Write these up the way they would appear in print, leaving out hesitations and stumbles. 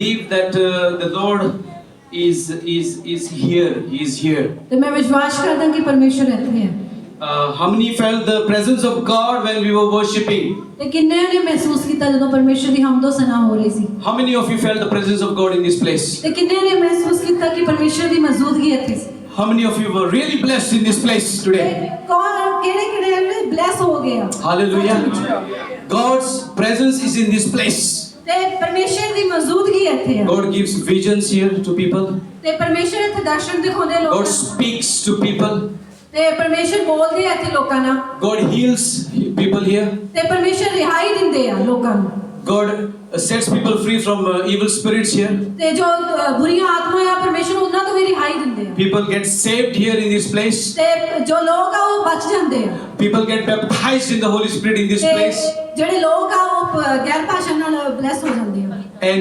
believe that the Lord is here. He is here. ਤੇ ਮੈਂ ਵਿਸ਼ਵਾਸ ਕਰਦਾ ਕਿ ਪਰਮੇਸ਼ਰ ਇੱਥੇ ਹੈ। How many felt the presence of God when we were worshiping? ਤੇ ਕਿੰਨੇ ਨੇ ਮਹਿਸੂਸ ਕੀਤਾ ਜਦੋਂ ਪਰਮੇਸ਼ਰ ਦੀ ਹਮਦੋ ਸਨਾ ਹੋ ਰਹੀ ਸੀ? How many of you felt the presence of God in this place? ਤੇ ਕਿੰਨੇ ਨੇ ਮਹਿਸੂਸ ਕੀਤਾ ਕਿ ਪਰਮੇਸ਼ਰ ਦੀ ਮੌਜੂਦਗੀ ਇੱਥੇ ਸੀ? How many of you were really blessed in this place today? ਕੌਣ ਕਿਹੜੇ ਬਲੈਸ ਹੋ ਗਏ ਆ? Hallelujah. God's presence is in this place. ਤੇ ਪਰਮੇਸ਼ਰ ਦੀ ਮੌਜੂਦਗੀ ਇੱਥੇ ਆ। God gives visions here to people. ਤੇ ਪਰਮੇਸ਼ਰ ਇੱਥੇ ਦਰਸ਼ਨ ਦਿਖਾਉਂਦੇ ਲੋਕਾਂ God speaks to people. ਤੇ ਪਰਮੇਸ਼ਰ ਬੋਲਦੇ ਆ ਇੱਥੇ ਲੋਕਾਂ ਨਾਲ। God heals people here. ਤੇ ਪਰਮੇਸ਼ਰ ਰਿਹਾਈ ਦਿੰਦੇ ਆ ਲੋਕਾਂ ਨੂੰ। God sets people free from evil spirits here. ਤੇ ਜੋ ਬੁਰੀਆਂ ਆਤਮਾਵਾਂ ਆ ਪਰਮੇਸ਼ਰ ਉਹਨਾਂ ਤੋਂ ਵੀ ਰਿਹਾਈ ਦਿੰਦੇ ਆ। People get saved here in this place. ਤੇ ਜੋ ਲੋਕ ਆ ਉਹ ਬਚ ਜਾਂਦੇ ਆ। People get baptized in the Holy Spirit in this place. ਜਿਹੜੇ ਲੋਕ ਆ ਉਹ ਗੈਰ ਭਾਸ਼ਾ ਨਾਲ ਬਲੈਸ ਹੋ ਜਾਂਦੇ ਆ। And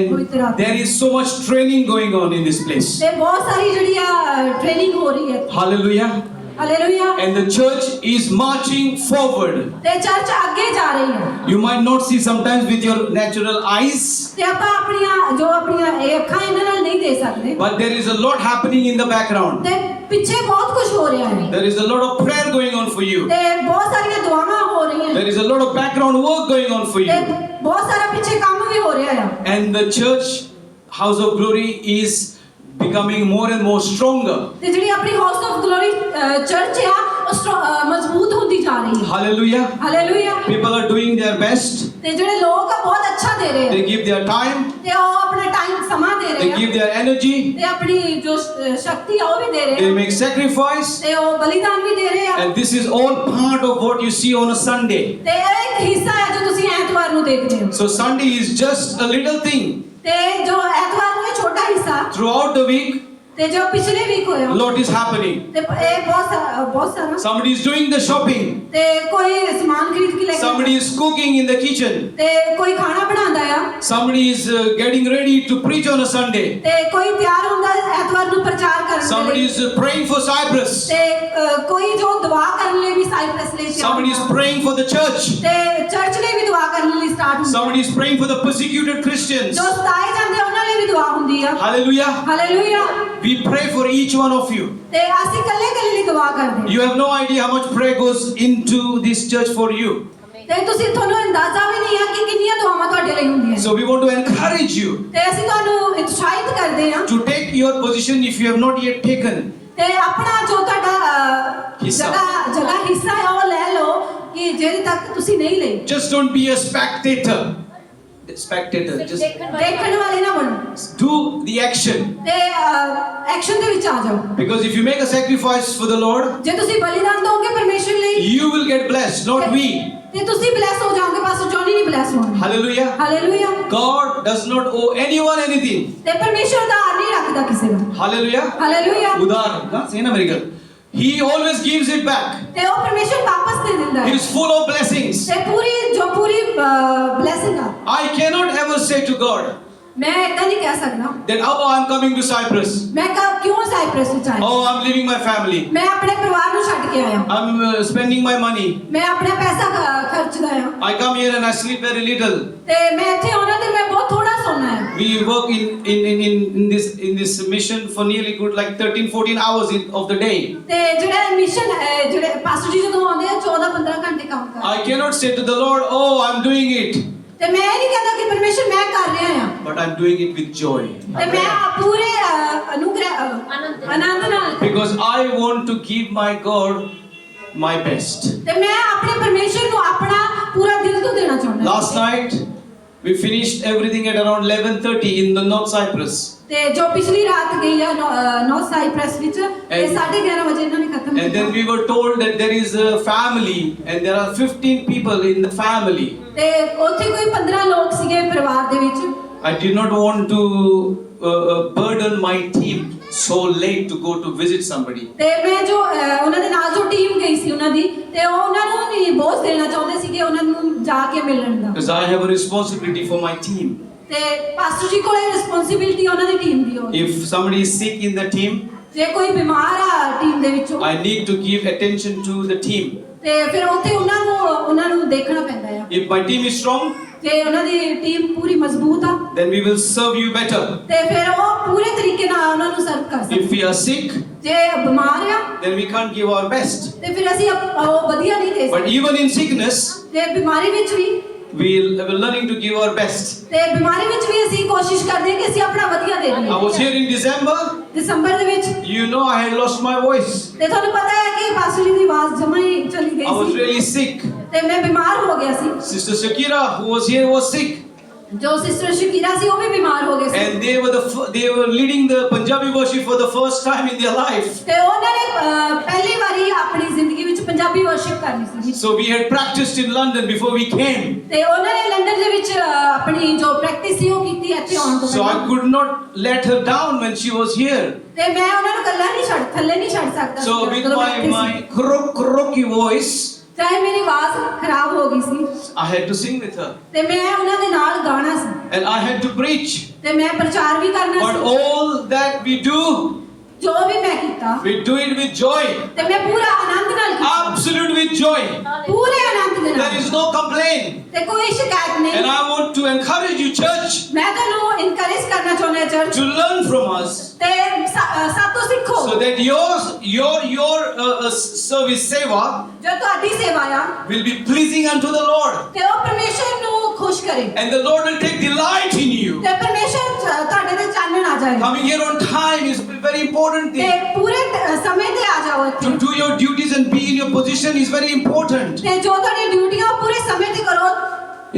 there is so much training going on in this place. ਤੇ ਬਹੁਤ ਸਾਰੀ ਜਿਹੜੀ ਆ ਟ੍ਰੇਨਿੰਗ ਹੋ ਰਹੀ ਹੈ। Hallelujah. Hallelujah. And the church is marching forward. ਤੇ ਚਰਚ ਅੱਗੇ ਜਾ ਰਹੀ ਹੈ। You might not see sometimes with your natural eyes. ਤੇ ਆਪਾਂ ਆਪਣੀਆਂ ਇਹ ਅੱਖਾਂ ਇਹਨਾਂ ਨਾਲ ਨਹੀਂ ਦੇਖ ਸਕਦੇ। But there is a lot happening in the background. ਤੇ ਪਿੱਛੇ ਬਹੁਤ ਕੁਝ ਹੋ ਰਿਹਾ ਹੈ। There is a lot of prayer going on for you. ਤੇ ਬਹੁਤ ਸਾਰੀਆਂ ਦੁਆਵਾਂ ਹੋ ਰਹੀਆਂ। There is a lot of background work going on for ਤੇ you. ਬਹੁਤ ਸਾਰਾ ਪਿੱਛੇ ਕੰਮ ਵੀ ਹੋ ਰਿਹਾ ਆ। And the church, House of Glory, is becoming more and more stronger. ਤੇ ਜਿਹੜੀ ਆਪਣੀ ਹਾਊਸ ਆਫ ਗਲੋਰੀ ਚਰਚ ਆ ਉਹ ਮਜ਼ਬੂਤ ਹੁੰਦੀ ਜਾ ਰਹੀ ਹੈ। Hallelujah. Hallelujah. People are doing their best. ਤੇ ਜਿਹੜੇ ਲੋਕ ਆ ਬਹੁਤ ਅੱਛਾ ਦੇ ਰਹੇ They ਆ। give their time. ਤੇ ਉਹ ਆਪਣਾ ਟਾਈਮ ਸਮਾਂ ਦੇ They ਰਹੇ ਆ। give their energy. ਤੇ ਆਪਣੀ ਜੋ ਸ਼ਕਤੀ ਆ ਉਹ ਵੀ ਦੇ ਰਹੇ They ਆ। make sacrifice. ਤੇ ਉਹ ਬਲੀਦਾਨ ਵੀ ਦੇ ਰਹੇ ਆ। And this is all part of what you see on a Sunday. ਤੇ ਇਹ ਇੱਕ ਹਿੱਸਾ ਹੈ ਜੋ ਤੁਸੀਂ ਐਤਵਾਰ ਨੂੰ ਦੇਖਦੇ ਹੋ। So Sunday is just a little thing. ਤੇ ਜੋ ਐਤਵਾਰ ਨੂੰ ਇਹ ਛੋਟਾ ਹਿੱਸਾ Throughout the week, ਤੇ ਜੋ ਪਿਛਲੇ ਵੀਕ ਹੋਇਆ a lot is happening. ਤੇ ਇਹ ਬਹੁਤ ਸਾਰਾ Somebody is doing the shopping. ਤੇ ਕੋਈ ਸਮਾਨ ਖਰੀਦ ਕੇ ਲੈ ਕੇ Somebody is cooking in the kitchen. ਤੇ ਕੋਈ ਖਾਣਾ ਬਣਾਉਂਦਾ ਆ। Somebody is getting ready to preach on a Sunday. ਤੇ ਕੋਈ ਤਿਆਰ ਹੁੰਦਾ ਐਤਵਾਰ ਨੂੰ ਪ੍ਰਚਾਰ ਕਰਨ ਦੇ Somebody ਲਈ। is praying for Cyprus. ਤੇ ਕੋਈ ਜੋ ਦੁਆ ਕਰਨ ਲਈ ਵੀ ਸਾਈਪ੍ਰਸ ਲਈ ਤਿਆਰ Somebody is praying for the church. ਤੇ ਚਰਚ ਲਈ ਵੀ ਦੁਆ ਕਰਨ ਲਈ ਸਟਾਰਟ ਹੁੰਦਾ। Somebody is praying for the persecuted Christians. ਜੋ ਸਤਾਏ ਜਾਂਦੇ ਉਹਨਾਂ ਲਈ ਵੀ ਦੁਆ ਹੁੰਦੀ ਆ। Hallelujah. Hallelujah. We pray for each one of you. ਤੇ ਅਸੀਂ ਕੱਲੇ ਲਈ ਦੁਆ ਕਰਦੇ। You have no idea how much prayer goes into this church for you. ਤੇ ਤੁਸੀਂ ਤੁਹਾਨੂੰ ਅੰਦਾਜ਼ਾ ਵੀ ਨਹੀਂ ਹੈ ਕਿ ਕਿੰਨੀਆਂ ਦੁਆਵਾਂ ਤੁਹਾਡੇ ਲਈ ਹੁੰਦੀਆਂ। So we want to encourage you ਤੇ ਅਸੀਂ ਤੁਹਾਨੂੰ ਉਤਸ਼ਾਹਿਤ ਕਰਦੇ ਹਾਂ to take your position if you have not yet taken. ਤੇ ਆਪਣਾ ਜੋ ਤੁਹਾਡਾ ਹਿੱਸਾ ਜਗ੍ਹਾ ਹਿੱਸਾ ਹੈ ਉਹ ਲੈ ਲਓ ਕਿ ਜਿਹੜੇ ਤੱਕ ਤੁਸੀਂ ਨਹੀਂ ਲਈ। Just don't be a spectator. Just ਦੇਖਣ ਵਾਲੇ ਨਾ ਬਣੋ। do the action. ਤੇ ਐਕਸ਼ਨ ਦੇ ਵਿੱਚ ਆ ਜਾਓ। Because if you make a sacrifice for the Lord, ਜੇ ਤੁਸੀਂ ਬਲੀਦਾਨ ਦੋਗੇ ਪਰਮੇਸ਼ਰ ਲਈ you will get blessed, not we. ਤੇ ਤੁਸੀਂ ਬਲੈਸ ਹੋ ਜਾਓਗੇ, ਪਾਸਟਰ ਜੌਨੀ ਨਹੀਂ ਬਲੈਸ ਹੋਣਗੇ। Hallelujah. Hallelujah. God does not owe anyone anything. ਤੇ ਪਰਮੇਸ਼ਰ ਉਧਾਰ ਨਹੀਂ ਰੱਖਦਾ ਕਿਸੇ ਨੂੰ। Hallelujah. Hallelujah. Udar, say in American. He always gives it back. ਤੇ ਉਹ ਪਰਮੇਸ਼ਰ ਵਾਪਸ ਦੇ ਦਿੰਦਾ He ਹੈ। is full of blessings. ਤੇ ਪੂਰੀ ਬਲੇਸਿੰਗ ਆ। I cannot ever say to God ਮੈਂ ਇਦਾਂ ਨਹੀਂ ਕਹਿ ਸਕਦਾ that, oh, I'm coming to Cyprus. ਮੈਂ ਕਿਉਂ ਸਾਈਪ੍ਰਸ ਵਿੱਚ ਆਇਆ। Oh, I'm leaving my family. ਮੈਂ ਆਪਣੇ ਪਰਿਵਾਰ ਨੂੰ ਛੱਡ ਕੇ ਆਇਆ। I'm spending my money. ਮੈਂ ਆਪਣਾ ਪੈਸਾ ਖਰਚਦਾ ਆ। I come here and I sleep very little. ਤੇ ਮੈਂ ਇੱਥੇ ਆਉਣਾ ਤੇ ਮੈਂ ਬਹੁਤ ਥੋੜਾ ਸੌਣਾ ਹੈ। We work in this mission for nearly good like 13-14 hours of the day. ਤੇ ਜਿਹੜਾ ਮਿਸ਼ਨ ਜਿਹੜੇ ਪਾਸਟਰ ਜੀ ਜਦੋਂ ਆਉਂਦੇ ਆ 14-15 ਘੰਟੇ ਕੰਮ ਕਰਦੇ। I cannot say to the Lord, oh, I'm doing it. ਤੇ ਮੈਂ ਇਹ ਨਹੀਂ ਕਹਿੰਦਾ ਕਿ ਪਰਮੇਸ਼ਰ ਮੈਂ ਕਰ ਰਿਹਾ ਆ। But I'm doing it with joy. ਤੇ ਮੈਂ ਪੂਰੇ ਆਨੰਦ ਨਾਲ। Because I want to give my God my best. ਤੇ ਮੈਂ ਆਪਣੇ ਪਰਮੇਸ਼ਰ ਨੂੰ ਆਪਣਾ ਪੂਰਾ ਦਿਲ ਤੋਂ ਦੇਣਾ ਚਾਹੁੰਦਾ। Last night we finished everything at around 11:30 in the North Cyprus. ਤੇ ਜੋ ਪਿਛਲੀ ਰਾਤ ਗਈ ਆ ਨਾਰਥ ਸਾਈਪ੍ਰਸ ਵਿੱਚ ਤੇ 11:30 ਵਜੇ ਇਹਨਾਂ ਨੇ ਖਤਮ And then we were told that there is a family and there are 15 people in the family. ਤੇ ਉੱਥੇ ਕੋਈ 15 ਲੋਕ ਸੀਗੇ ਪਰਿਵਾਰ ਦੇ ਵਿੱਚ। I did not want to burden my team so late to go to visit somebody. ਤੇ ਮੈਂ ਜੋ ਉਹਨਾਂ ਦੇ ਨਾਲ ਜੋ ਟੀਮ ਗਈ ਸੀ ਉਹਨਾਂ ਦੀ ਤੇ ਉਹ ਉਹਨਾਂ ਨੂੰ ਨਹੀਂ ਬੋਝ ਦੇਣਾ ਚਾਹੁੰਦੇ ਸੀਗੇ ਉਹਨਾਂ ਨੂੰ ਜਾ ਕੇ ਮਿਲਣ ਦਾ। Because I have a responsibility for my team. ਤੇ ਪਾਸਟਰ ਜੀ ਕੋਲੇ ਰਿਸਪੌਂਸਿਬਿਲਟੀ ਉਹਨਾਂ ਦੀ ਟੀਮ ਦੀ ਹੋਵੇ। If somebody is sick in the team, ਜੇ ਕੋਈ ਬਿਮਾਰ ਆ ਟੀਮ ਦੇ ਵਿੱਚੋਂ I need to give attention to the team. ਤੇ ਫਿਰ ਉੱਥੇ ਉਹਨਾਂ ਨੂੰ ਦੇਖਣਾ ਪੈਂਦਾ ਆ। If my team is strong, ਤੇ ਉਹਨਾਂ ਦੀ ਟੀਮ ਪੂਰੀ ਮਜ਼ਬੂਤ ਆ then we will serve you better. ਤੇ ਫਿਰ ਉਹ ਪੂਰੇ ਤਰੀਕੇ ਨਾਲ ਉਹਨਾਂ ਨੂੰ ਸਰਵ ਕਰ ਸਕਦੇ। If we are sick, ਜੇ ਬਿਮਾਰ ਆ then we can't give our best. ਤੇ ਫਿਰ ਅਸੀਂ ਉਹ ਵਧੀਆ ਨਹੀਂ ਦੇ But ਸਕਦੇ। even in sickness, ਤੇ ਬਿਮਾਰੀ ਵਿੱਚ ਵੀ we're learning to give our best. ਤੇ ਬਿਮਾਰੀ ਵਿੱਚ ਵੀ ਅਸੀਂ ਕੋਸ਼ਿਸ਼ ਕਰਦੇ ਹਾਂ ਕਿ ਅਸੀਂ ਆਪਣਾ ਵਧੀਆ ਦੇ I was ਦਈਏ। here in December. ਦਸੰਬਰ ਦੇ ਵਿੱਚ You know, I had lost my voice. ਤੇ ਤੁਹਾਨੂੰ ਪਤਾ ਹੈ ਕਿ ਬਾਸੁਰੀ ਦੀ ਆਵਾਜ਼ ਜਮਾ ਹੀ ਚਲੀ I ਗਈ was ਸੀ really sick. ਤੇ ਮੈਂ ਬਿਮਾਰ ਹੋ ਗਿਆ ਸੀ। Sister Shakira, who was here, was sick. ਜੋ ਸਿਸਟਰ ਸ਼ਕੀਰਾ ਸੀ ਉਹ ਵੀ ਬਿਮਾਰ ਹੋ ਗਏ ਸੀ And they were leading the Punjabi worship for the first time in their life. ਤੇ ਉਹਨਾਂ ਨੇ ਪਹਿਲੀ ਵਾਰੀ ਆਪਣੀ ਜ਼ਿੰਦਗੀ ਵਿੱਚ ਪੰਜਾਬੀ ਵਰਸ਼ਿਪ ਕਰਨੀ ਸੀ। So we had practiced in London before we came. ਤੇ ਉਹਨਾਂ ਨੇ ਲੰਡਨ ਦੇ ਵਿੱਚ ਆਪਣੀ ਜੋ ਪ੍ਰੈਕਟਿਸ ਸੀ ਉਹ ਕੀਤੀ ਇੱਥੇ ਆਉਣ ਤੋਂ So I ਪਹਿਲਾਂ। could not let her down when she was here. ਤੇ ਮੈਂ ਉਹਨਾਂ ਨੂੰ ਇਕੱਲਾ ਨਹੀਂ ਛੱਡ ਥੱਲੇ ਨਹੀਂ ਛੱਡ ਸਕਦਾ So ਸੀ with ਜਦੋਂ practice my C. croaky voice, ਚਾਹੇ ਮੇਰੀ ਆਵਾਜ਼ ਖਰਾਬ ਹੋ ਗਈ ਸੀ I had to sing with her. ਤੇ ਮੈਂ ਉਹਨਾਂ ਦੇ ਨਾਲ ਗਾਣਾ ਸੀ And I had to preach. ਤੇ ਮੈਂ ਪ੍ਰਚਾਰ ਵੀ ਕਰਨਾ But C. all that we do, ਜੋ ਵੀ ਮੈਂ ਕੀਤਾ we do it with joy. ਤੇ ਮੈਂ ਪੂਰਾ ਆਨੰਦ ਨਾਲ ਕੀਤਾ। Absolute with joy. ਪੂਰੇ ਆਨੰਦ ਦੇ There ਨਾਲ is no complaint. ਤੇ ਕੋਈ ਸ਼ਿਕਾਇਤ And ਨਹੀਂ। I want to encourage you, church, ਮੈਂ ਤੁਹਾਨੂੰ ਇਨਕਰੇਜ ਕਰਨਾ ਚਾਹੁੰਦਾ ਹਾਂ church to learn from us, ਤੇ ਸਾਤੋਂ ਸਿੱਖੋ so that your service seva ਜੋ ਤੁਹਾਡੀ ਸੇਵਾ ਆ will be pleasing unto the Lord. ਤੇ ਉਹ ਪਰਮੇਸ਼ਰ ਨੂੰ ਖੁਸ਼ ਕਰੇ And the Lord will take delight in you. ਤੇ ਪਰਮੇਸ਼ਰ ਤੁਹਾਡੇ ਤੇ ਚਾਨਣ ਆ ਜਾਏ Coming here on time is a very important ਤੇ thing. ਪੂਰੇ ਸਮੇਂ ਤੇ ਆ ਜਾਓ ਇੱਥੇ To do your duties and be in your position is very important. ਤੇ ਜੋ ਤੁਹਾਡੀ ਡਿਊਟੀ ਆ ਉਹ ਪੂਰੇ ਸਮੇਂ ਤੇ ਕਰੋ।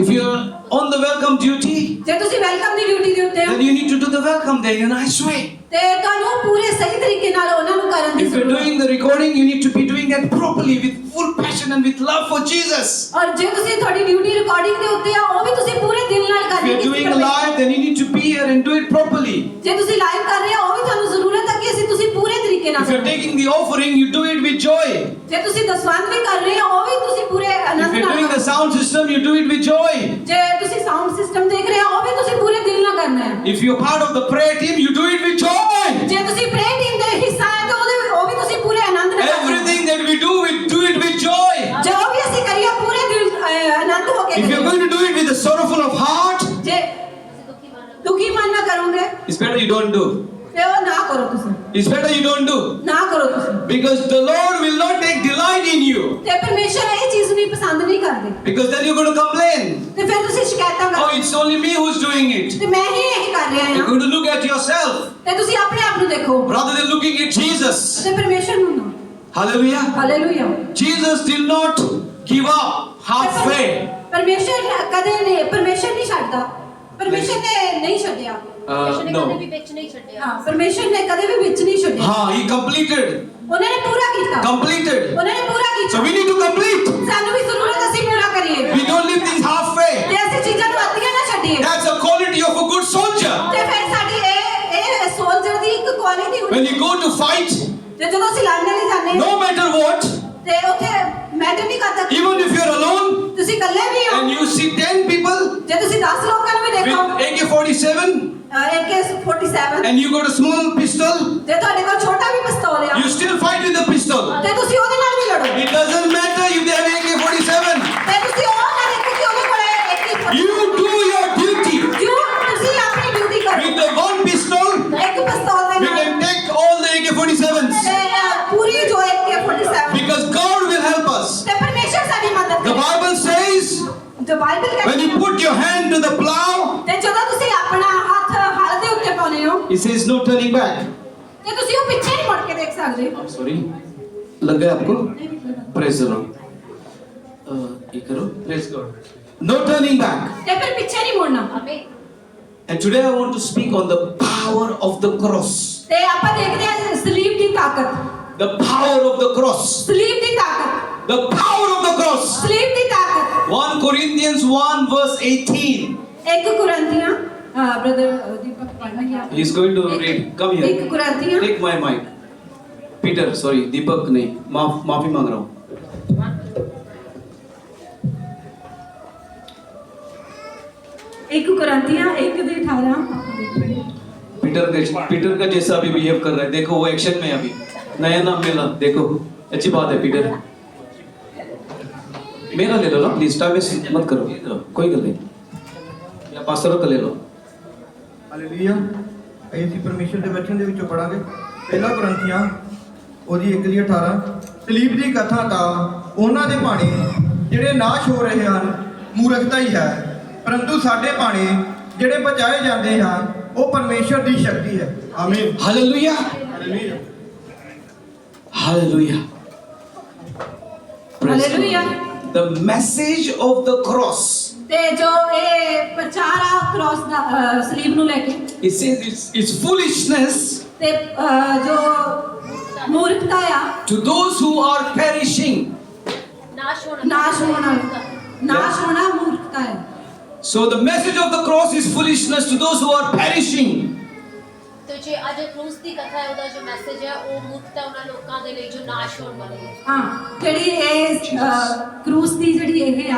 If you're on the welcome duty, ਜੇ ਤੁਸੀਂ ਵੈਲਕਮ ਦੀ ਡਿਊਟੀ ਦੇ ਉੱਤੇ ਹੋ then you need to do the welcome there in a nice way. ਤੇ ਤੁਹਾਨੂੰ ਪੂਰੇ ਸਹੀ ਤਰੀਕੇ ਨਾਲ ਉਹਨਾਂ ਨੂੰ ਕਰਨ ਦੀ If you're ਜ਼ਰੂਰਤ doing the recording, you need to be doing that properly with full passion and with love for Jesus. ਔਰ ਜੇ ਤੁਸੀਂ ਤੁਹਾਡੀ ਡਿਊਟੀ ਰਿਕਾਰਡਿੰਗ ਦੇ ਉੱਤੇ ਆ ਉਹ ਵੀ ਤੁਸੀਂ ਪੂਰੇ ਦਿਲ ਨਾਲ If ਕਰਨੀ you're doing live, then you need to be here and do it properly. ਜੇ ਤੁਸੀਂ ਲਾਈਵ ਕਰ ਰਹੇ ਹੋ ਉਹ ਵੀ ਤੁਹਾਨੂੰ ਜ਼ਰੂਰਤ ਹੈ ਕਿ ਤੁਸੀਂ ਪੂਰੇ ਤਰੀਕੇ ਨਾਲ If you're ਕਰੋ। taking the offering, you do it with joy. ਜੇ ਤੁਸੀਂ ਦਸਵੰਧ ਵੀ ਕਰ ਰਹੇ ਹੋ ਉਹ ਵੀ ਤੁਸੀਂ ਪੂਰੇ If ਆਨੰਦ you're ਨਾਲ doing the ਕਰੋ। sound system, you do it with joy. ਜੇ ਤੁਸੀਂ ਸਾਊਂਡ ਸਿਸਟਮ ਦੇਖ ਰਹੇ ਹੋ ਉਹ ਵੀ ਤੁਸੀਂ ਪੂਰੇ ਦਿਲ ਨਾਲ ਕਰਨਾ ਹੈ। If you're part of the prayer team, you do it with joy. ਜੇ ਤੁਸੀਂ ਪ੍ਰੇ ਟੀਮ ਦੇ ਹਿੱਸਾ ਹੈ ਤਾਂ ਉਹ ਵੀ ਤੁਸੀਂ ਪੂਰੇ ਆਨੰਦ ਨਾਲ ਕਰਨਾ ਹੈ। Everything that we do it with joy. ਜੋ ਵੀ ਅਸੀਂ ਕਰੀਏ ਪੂਰੇ ਦਿਲ ਆਨੰਦ ਹੋ ਕੇ If you're ਕਰੀਏ। going to do it with a sorrowful of heart, ਜੇ ਦੁਖੀ ਮਨ ਨਾਲ ਕਰੋਗੇ it's better you don't do. ਤੇ ਉਹ ਨਾ ਕਰੋ ਤੁਸੀਂ It's better you don't do. ਨਾ ਕਰੋ ਤੁਸੀਂ Because the Lord will not take delight in you. ਤੇ ਪਰਮੇਸ਼ਰ ਇਹ ਚੀਜ਼ ਨੂੰ ਪਸੰਦ ਨਹੀਂ ਕਰਦੇ Because then you're going to complain. ਤੇ ਫਿਰ ਤੁਸੀਂ ਸ਼ਿਕਾਇਤਾਂ Oh, ਕਰੋ it's only me who's doing it. ਤੇ ਮੈਂ ਹੀ ਇਹ ਕਰ ਰਿਹਾ You're ਹਾਂ going to look at yourself ਤੇ ਤੁਸੀਂ ਆਪਣੇ ਆਪ ਨੂੰ ਦੇਖੋ rather than looking at Jesus. ਤੇ ਪਰਮੇਸ਼ਰ ਨੂੰ ਨਾ Hallelujah. Hallelujah Jesus did not give up halfway. ਪਰਮੇਸ਼ਰ ਕਦੇ ਨਹੀਂ ਪਰਮੇਸ਼ਰ ਨਹੀਂ ਛੱਡਦਾ ਪਰਮੇਸ਼ਰ ਨੇ ਨਹੀਂ ਛੱਡਿਆ No. ਹਾਂ ਪਰਮੇਸ਼ਰ ਨੇ ਕਦੇ ਵੀ ਵਿੱਚ ਨਹੀਂ ਛੱਡਿਆ He completed. ਉਹਨਾਂ ਨੇ ਪੂਰਾ ਕੀਤਾ Completed. ਉਹਨਾਂ ਨੇ ਪੂਰਾ So ਕੀਤਾ we need to complete. ਸਾਨੂੰ ਵੀ ਜ਼ਰੂਰਤ ਅਸੀਂ ਪੂਰਾ ਕਰੀਏ We don't leave things halfway. ਤੇ ਅਸੀਂ ਚੀਜ਼ਾਂ ਨੂੰ ਅੱਧੀਆਂ ਨਾ ਛੱਡੀਏ That's a quality of a good soldier. ਤੇ ਫਿਰ ਸਾਡੀ ਇਹ ਸੋਲਜਰ ਦੀ ਇੱਕ ਕੁਆਲਿਟੀ When ਹੁੰਦੀ you go to fight, ਤੇ ਜਦੋਂ ਅਸੀਂ ਲੜਨ ਲਈ ਜਾਂਦੇ no matter what, ਤੇ ਉੱਥੇ ਮੈਟਰ ਨਹੀਂ ਕਰਦਾ even if you're alone ਤੁਸੀਂ ਇਕੱਲੇ ਵੀ ਹੋ and you see 10 people ਜੇ ਤੁਸੀਂ 10 ਲੋਕਾਂ ਨੂੰ ਵੀ ਦੇਖੋ with AK-47 AK-47 and you got a small pistol, ਜੇ ਤੁਹਾਡੇ ਕੋਲ ਛੋਟਾ ਵੀ ਪਿਸਤੌਲ ਆ you still fight with the pistol. ਤੇ ਤੁਸੀਂ ਉਹਦੇ ਨਾਲ ਵੀ ਲੜੋ It doesn't matter if they have AK-47. ਤੇ ਤੁਸੀਂ ਉਹ ਨਾ ਦੇਖੋ ਕਿ ਉਹਦੇ ਕੋਲ AK-47 You do your duty. ਜੋ ਤੁਸੀਂ ਆਪਣੀ ਡਿਊਟੀ ਕਰੋ With the one pistol, ਇੱਕ ਪਿਸਤੌਲ ਦੇ we ਨਾਲ can take all the AK-47s. ਤੇ ਪੂਰੀ ਜੋ AK-47 Because God will help us. ਤੇ ਪਰਮੇਸ਼ਰ ਸਾਡੀ ਮਦਦ The ਕਰੇ Bible says, ਜੋ ਬਾਈਬਲ when ਕਹਿੰਦੀ you put your hand to the plow, ਤੇ ਜਦੋਂ ਤੁਸੀਂ ਆਪਣਾ ਹੱਥ ਹਲ ਦੇ ਉੱਤੇ ਪਾਉਂਦੇ ਹੋ it says no turning back. ਤੇ ਤੁਸੀਂ ਉਹ ਪਿੱਛੇ ਨਹੀਂ ਮੁੜ ਕੇ ਦੇਖ ਸਕਦੇ I'm sorry. लग गया आपको? Praise the Lord. ये करो. Praise God. No turning back. ਤੇ ਫਿਰ ਪਿੱਛੇ ਨਹੀਂ ਮੁੜਨਾ And today I want to speak on the power of the cross. ਤੇ ਆਪਾਂ ਦੇਖਦੇ ਹਾਂ ਸਲੀਬ ਦੀ ਤਾਕਤ The power of the cross. ਸਲੀਬ ਦੀ ਤਾਕਤ The power of the cross. ਸਲੀਬ ਦੀ ਤਾਕਤ 1 Corinthians 1 verse 18. ਇੱਕ ਕੁਰਿੰਥੀਆਂ ਬ੍ਰਦਰ ਦੀਪਕ ਪੜ੍ਹਨਾ He's going to read. Come here. ਇੱਕ ਕੁਰਿੰਥੀਆਂ Take my mic. Peter, sorry, Deepak नहीं. माफी मांग रहा हूँ. एक कुरिन्थियां 1:18 आपको देख रहे हैं पीटर का जैसा अभी बिहेव कर रहा है. देखो वो एक्शन में अभी नया नाम मिला. देखो अच्छी बात है पीटर. मेरा ले लो ना प्लीज. टाइम वेस्ट मत करो. कोई गल नहीं. या पास्टर का ले लो. ਹਾਲੇਲੂਇਆ। ਅਸੀਂ ਪਰਮੇਸ਼ਰ ਦੇ ਵਚਨ ਦੇ ਵਿੱਚੋਂ ਪੜਾਂਗੇ ਪਹਿਲਾ ਕੁਰਿੰਥੀਆਂ ਉਹਦੀ 1:18। ਸਲੀਬ ਦੀ ਕਥਾ ਤਾਂ ਉਹਨਾਂ ਦੇ ਭਾਣੇ ਜਿਹੜੇ ਨਾਸ਼ ਹੋ ਰਹੇ ਹਨ ਮੂਰਖਤਾ ਹੀ ਹੈ, ਪਰੰਤੂ ਸਾਡੇ ਭਾਣੇ ਜਿਹੜੇ ਬਚਾਏ ਜਾਂਦੇ ਹਨ ਉਹ ਪਰਮੇਸ਼ਰ ਦੀ ਸ਼ਕਤੀ ਹੈ। ਆਮੀਨ। Hallelujah. Hallelujah. Hallelujah. Praise Hallelujah. God. The message of the cross. ਤੇ ਜੋ ਇਹ ਪ੍ਰਚਾਰ ਆ ਕ੍ਰਾਸ ਦਾ ਸਲੀਬ ਨੂੰ ਲੈ ਕੇ It says it's foolishness ਤੇ ਜੋ ਮੂਰਖਤਾ ਆ to those who are perishing. ਨਾਸ਼ ਹੋਣਾ ਮੂਰਖਤਾ ਹੈ। So the message of the cross is foolishness to those who are perishing. ਤੇ ਜੇ ਅੱਜ ਕਰੂਸ ਦੀ ਕਥਾ ਹੈ ਉਹਦਾ ਜੋ ਮੈਸੇਜ ਹੈ ਉਹ ਮੁਕਤਾ ਉਹਨਾਂ ਲੋਕਾਂ ਦੇ ਲਈ ਜੋ ਨਾਸ਼ ਹੋਣ ਵਾਲੇ ਹੈ। ਹਾਂ ਜਿਹੜੀ ਇਹ ਕਰੂਸ ਦੀ ਜਿਹੜੀ ਇਹ ਆ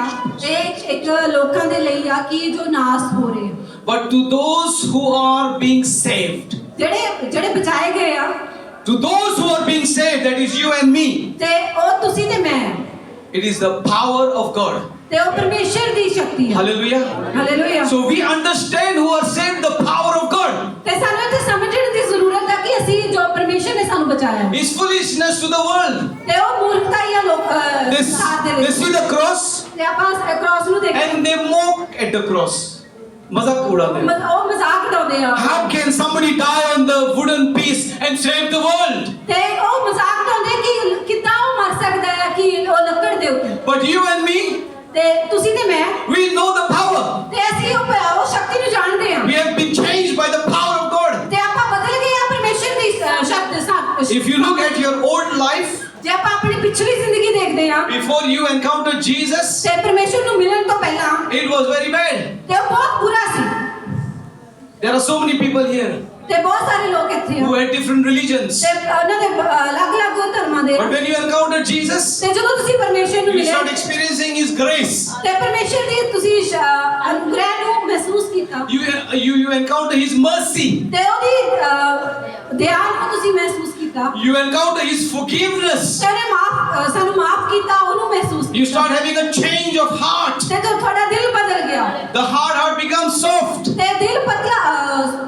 ਇਹ ਇੱਕ ਲੋਕਾਂ ਦੇ ਲਈ ਆ ਕਿ ਜੋ ਨਾਸ਼ ਹੋ ਰਹੇ ਆ। But to those who are being saved, ਜਿਹੜੇ ਬਚਾਏ ਗਏ ਆ to those who are being saved, that is you and me, ਤੇ ਉਹ ਤੁਸੀਂ ਤੇ ਮੈਂ it is the power of God. ਤੇ ਉਹ ਪਰਮੇਸ਼ਰ ਦੀ ਸ਼ਕਤੀ ਹੈ। Hallelujah. Hallelujah. So we understand who are saved the power of God. ਤੇ ਸਾਨੂੰ ਇਹ ਸਮਝਣ ਦੀ ਜ਼ਰੂਰਤ ਹੈ ਕਿ ਅਸੀਂ ਜੋ ਪਰਮੇਸ਼ਰ ਨੇ ਸਾਨੂੰ ਬਚਾਇਆ ਹੈ It's foolishness to the world. ਤੇ ਉਹ ਮੂਰਖਤਾ ਹੀ ਆ ਸੰਸਾਰ ਦੇ They ਵਿੱਚ। see the cross ਤੇ ਆਪਾਂ ਕ੍ਰਾਸ ਨੂੰ ਦੇਖਦੇ and they mock at the cross. ਮਜ਼ਾਕ ਉਡਾਉਂਦੇ ਨੇ। ਉਹ ਮਜ਼ਾਕ ਉਡਾਉਂਦੇ ਆ How can somebody die on the wooden piece and save the world? ਤੇ ਉਹ ਮਜ਼ਾਕ ਉਡਾਉਂਦੇ ਕਿ ਕਿੱਦਾਂ ਉਹ ਮਰ ਸਕਦਾ ਹੈ ਕਿ ਉਹ ਲੱਕੜ ਦੇ ਉੱਤੇ। But you and me, ਤੇ ਤੁਸੀਂ ਤੇ ਮੈਂ we know the power. ਤੇ ਅਸੀਂ ਉਹ ਸ਼ਕਤੀ ਨੂੰ ਜਾਣਦੇ ਹਾਂ We have been changed by the power of God. ਤੇ ਆਪਾਂ ਬਦਲ ਗਏ ਆ ਪਰਮੇਸ਼ਰ ਦੀ ਸ਼ਕਤੀ। If you look at your old life, ਜੇ ਆਪਾਂ ਆਪਣੀ ਪਿਛਲੀ ਜ਼ਿੰਦਗੀ ਦੇਖਦੇ ਹਾਂ before you encountered Jesus, ਤੇ ਪਰਮੇਸ਼ਰ ਨੂੰ ਮਿਲਣ ਤੋਂ ਪਹਿਲਾਂ it was very bad. ਤੇ ਉਹ ਬਹੁਤ ਬੁਰਾ ਸੀ There are so many people here ਤੇ ਬਹੁਤ ਸਾਰੇ ਲੋਕ ਇੱਥੇ who ਆ had different religions. ਤੇ ਉਹਨਾਂ ਦੇ ਅਲੱਗ-ਅਲੱਗ ਧਰਮਾਂ ਦੇ But when you encountered Jesus, ਤੇ ਜਦੋਂ ਤੁਸੀਂ ਪਰਮੇਸ਼ਰ ਨੂੰ you ਮਿਲੇ start experiencing His grace. ਤੇ ਪਰਮੇਸ਼ਰ ਦੀ ਤੁਸੀਂ ਅਨੁਗ੍ਰਹਿ ਨੂੰ ਮਹਿਸੂਸ ਕੀਤਾ You encounter His mercy. ਤੇ ਉਹਦੀ ਦਇਆ ਨੂੰ ਤੁਸੀਂ ਮਹਿਸੂਸ ਕੀਤਾ You encounter His forgiveness. ਤੇ ਉਹਨੇ ਸਾਨੂੰ ਮਾਫ ਕੀਤਾ ਉਹਨੂੰ ਮਹਿਸੂਸ You ਕੀਤਾ start having a change of heart. ਤੇ ਤੁਹਾਡਾ ਦਿਲ ਬਦਲ ਗਿਆ The hard heart becomes soft. ਤੇ ਦਿਲ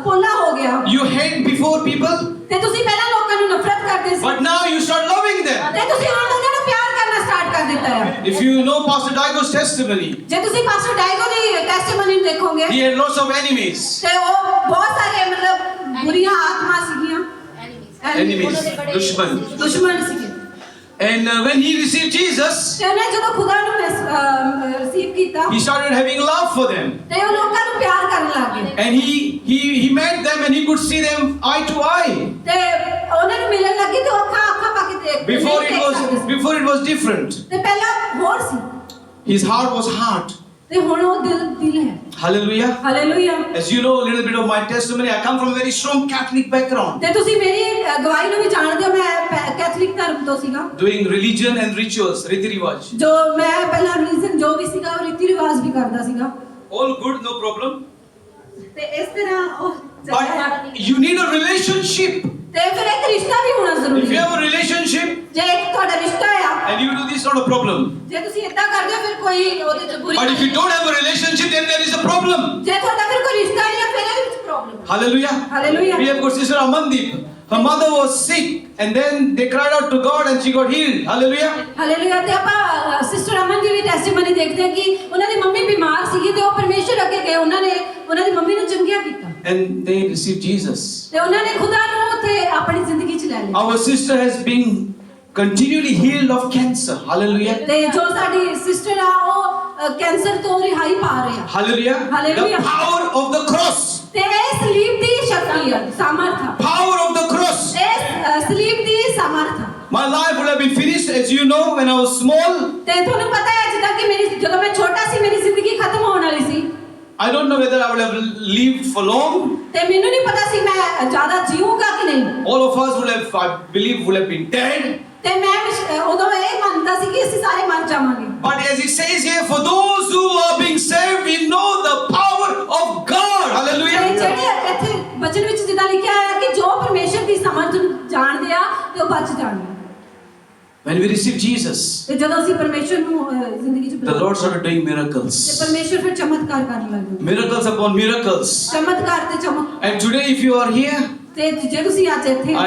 ਪੋਲਾ ਹੋ ਗਿਆ You hate before people, ਤੇ ਤੁਸੀਂ ਪਹਿਲਾਂ ਲੋਕਾਂ ਨੂੰ ਨਫ਼ਰਤ ਕਰਦੇ ਸੀ but now you start loving them. ਤੇ ਤੁਸੀਂ ਹੁਣ ਉਹਨਾਂ ਨੂੰ ਪਿਆਰ ਕਰਨਾ ਸਟਾਰਟ ਕਰ ਦਿੱਤਾ ਹੈ। If you know Pastor Daigo's testimony, ਜੇ ਤੁਸੀਂ ਪਾਸਟਰ ਡਾਇਗੋ ਦੀ ਟੈਸਟੀਮਨੀ ਦੇਖੋਗੇ he had lots of enemies. ਤੇ ਉਹ ਬਹੁਤ ਸਾਰੇ ਮਤਲਬ ਬੁਰੀਆਂ ਆਤਮਾ ਸੀਗੀਆਂ Enemies, ਦੁਸ਼ਮਣ ਸੀਗੇ And when he received Jesus, ਤੇ ਉਹਨੇ ਜਦੋਂ ਖੁਦਾ ਨੂੰ ਰਿਸੀਵ ਕੀਤਾ he started having love for them. ਤੇ ਉਹ ਲੋਕਾਂ ਨੂੰ ਪਿਆਰ ਕਰਨ ਲੱਗ ਗਏ And he met them and he could see them eye to eye. ਤੇ ਉਹਨਾਂ ਨੂੰ ਮਿਲਣ ਲੱਗੇ ਤੇ ਉਹ ਅੱਖਾਂ ਪਾ ਕੇ ਦੇਖ Before it was different. ਤੇ ਪਹਿਲਾਂ ਹੋਰ ਸੀ His heart was hard. ਤੇ ਹੁਣ ਉਹ ਦਿਲ ਹੈ। Hallelujah. Hallelujah. As you know a little bit of my testimony, I come from a very strong Catholic background. ਤੇ ਤੁਸੀਂ ਮੇਰੀ ਗਵਾਹੀ ਨੂੰ ਵੀ ਜਾਣਦੇ ਹੋ ਮੈਂ ਕੈਥੋਲਿਕ ਧਰਮ ਤੋਂ ਸੀਗਾ Doing religion and rituals, riti rivaj. ਜੋ ਮੈਂ ਪਹਿਲਾਂ ਰਿਲੀਜਨ ਜੋ ਵੀ ਸੀਗਾ ਉਹ ਰੀਤੀ ਰਿਵਾਜ ਵੀ ਕਰਦਾ ਸੀਗਾ All good, no problem. ਤੇ ਇਸ ਤਰ੍ਹਾਂ ਉਹ But you need a relationship. ਤੇ ਫਿਰ ਇੱਕ ਰਿਸ਼ਤਾ ਵੀ ਹੋਣਾ If ਜ਼ਰੂਰੀ you ਹੈ have a relationship ਜੇ ਇੱਕ ਤੁਹਾਡਾ ਰਿਸ਼ਤਾ ਆ and you do this, not a problem. ਜੇ ਤੁਸੀਂ ਇਦਾਂ ਕਰਦੇ ਹੋ ਫਿਰ ਕੋਈ ਉਹਦੇ ਚ ਬੁਰੀ But if you don't have a relationship, then there is a problem. ਜੇ ਤੁਹਾਡਾ ਫਿਰ ਕੋਈ ਰਿਸ਼ਤਾ ਨਹੀਂ ਹੈ ਫਿਰ ਇਹਦੇ ਵਿੱਚ problem Hallelujah. Hallelujah. We have got Sister Amandeep. Her mother was sick and then they cried out to God and she got healed. Hallelujah. Hallelujah ਤੇ ਆਪਾਂ ਸਿਸਟਰ ਅਮਨ ਦੀ ਵੀ ਟੈਸਟੀਮਨੀ ਦੇਖਦੇ ਹਾਂ ਕਿ ਉਹਨਾਂ ਦੀ ਮੰਮੀ ਬਿਮਾਰ ਸੀਗੀ ਤੇ ਉਹ ਪਰਮੇਸ਼ਰ ਅੱਗੇ ਗਏ ਉਹਨਾਂ ਦੀ ਮੰਮੀ ਨੂੰ ਚੰਗਿਆ ਕੀਤਾ And they received Jesus. ਤੇ ਉਹਨਾਂ ਨੇ ਖੁਦਾ ਨੂੰ ਉੱਥੇ ਆਪਣੀ ਜ਼ਿੰਦਗੀ ਚ ਲੈ ਲਿਆ Our sister has been continually healed of cancer. Hallelujah. ਤੇ ਜੋ ਸਾਡੀ ਸਿਸਟਰ ਆ ਉਹ ਕੈਂਸਰ ਤੋਂ ਰਿਹਾਈ ਪਾ ਰਹੇ ਆ Hallelujah. Hallelujah. The power of the cross. ਤੇ ਇਹ ਸਲੀਬ ਦੀ ਸ਼ਕਤੀ ਆ ਸਾਮਰਥ ਆ Power of the cross. ਇਹ ਸਲੀਬ ਦੀ ਸਾਮਰਥ ਆ My life would have been finished, as you know, when I was small. ਤੇ ਤੁਹਾਨੂੰ ਪਤਾ ਹੈ ਜਿੱਦਾਂ ਕਿ ਜਦੋਂ ਮੈਂ ਛੋਟਾ ਸੀ ਮੇਰੀ ਜ਼ਿੰਦਗੀ ਖਤਮ ਹੋਣ ਵਾਲੀ ਸੀ I don't know whether I would have lived for long. ਤੇ ਮੈਨੂੰ ਨਹੀਂ ਪਤਾ ਸੀ ਮੈਂ ਜ਼ਿਆਦਾ ਜੀਵਾਂਗਾ ਕਿ ਨਹੀਂ All of us would have, I believe, would have been dead. ਤੇ ਮੈਂ ਉਦੋਂ ਇਹ ਮੰਨਦਾ ਸੀ ਕਿ ਅਸੀਂ ਸਾਰੇ ਮਰ ਜਾਵਾਂਗੇ But as it says here, for those who are being saved, we know the power of God. ਤੇ Hallelujah. ਜਿਹੜੇ ਇੱਥੇ ਬਚਨ ਵਿੱਚ ਜਿੱਦਾਂ ਲਿਖਿਆ ਹੈ ਕਿ ਜੋ ਪਰਮੇਸ਼ਰ ਦੀ ਸਮਝ ਨੂੰ ਜਾਣਦੇ ਆ ਤੇ ਉਹ ਬਚ ਜਾਣਗੇ When we receive Jesus, ਤੇ ਜਦੋਂ ਅਸੀਂ ਪਰਮੇਸ਼ਰ ਨੂੰ ਜ਼ਿੰਦਗੀ 'ਚ the ਬੁਲਾਉਂਦੇ Lord started doing ਤੇ miracles. ਪਰਮੇਸ਼ਰ ਫਿਰ ਚਮਤਕਾਰ ਕਰਨ ਲੱਗ ਜਾਂਦਾ Miracles upon miracles. ਚਮਤਕਾਰ ਤੇ ਚਮਕ And today, if you are here, ਤੇ ਜੇ ਤੁਸੀਂ ਅੱਜ ਇੱਥੇ ਹੋ,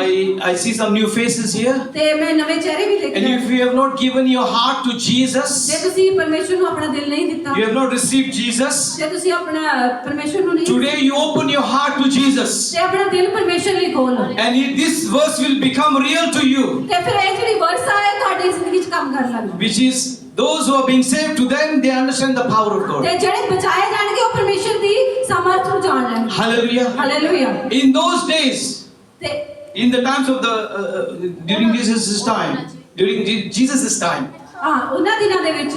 I see some new faces here. ਤੇ ਮੈਂ ਨਵੇਂ ਚਿਹਰੇ ਵੀ And ਦੇਖੇ if you have not given your heart to Jesus, ਜੇ ਤੁਸੀਂ ਪਰਮੇਸ਼ਰ ਨੂੰ ਆਪਣਾ ਦਿਲ ਨਹੀਂ ਦਿੱਤਾ you have not received Jesus, ਜੇ ਤੁਸੀਂ ਆਪਣਾ ਪਰਮੇਸ਼ਰ ਨੂੰ ਨਹੀਂ today you open your heart to Jesus. ਤੇ ਆਪਣਾ ਦਿਲ ਪਰਮੇਸ਼ਰ ਲਈ ਖੋਲੋ And this verse will become real to you, ਤੇ ਫਿਰ ਇਹ ਜਿਹੜੀ ਵਰਸਾ ਹੈ ਤੁਹਾਡੀ ਜ਼ਿੰਦਗੀ 'ਚ ਕੰਮ ਕਰਨ ਲੱਗ which is those who are being saved, to them they understand the power of God. ਤੇ ਜਿਹੜੇ ਬਚਾਏ ਜਾਣਗੇ ਉਹ ਪਰਮੇਸ਼ਰ ਦੀ ਸਮਰਥ ਨੂੰ ਜਾਣ ਲੈਣਗੇ Hallelujah. Hallelujah In those days, ਤੇ in the times of during Jesus' time, during Jesus' time, ਹਾਂ ਉਹਨਾਂ ਦਿਨਾਂ ਦੇ ਵਿੱਚ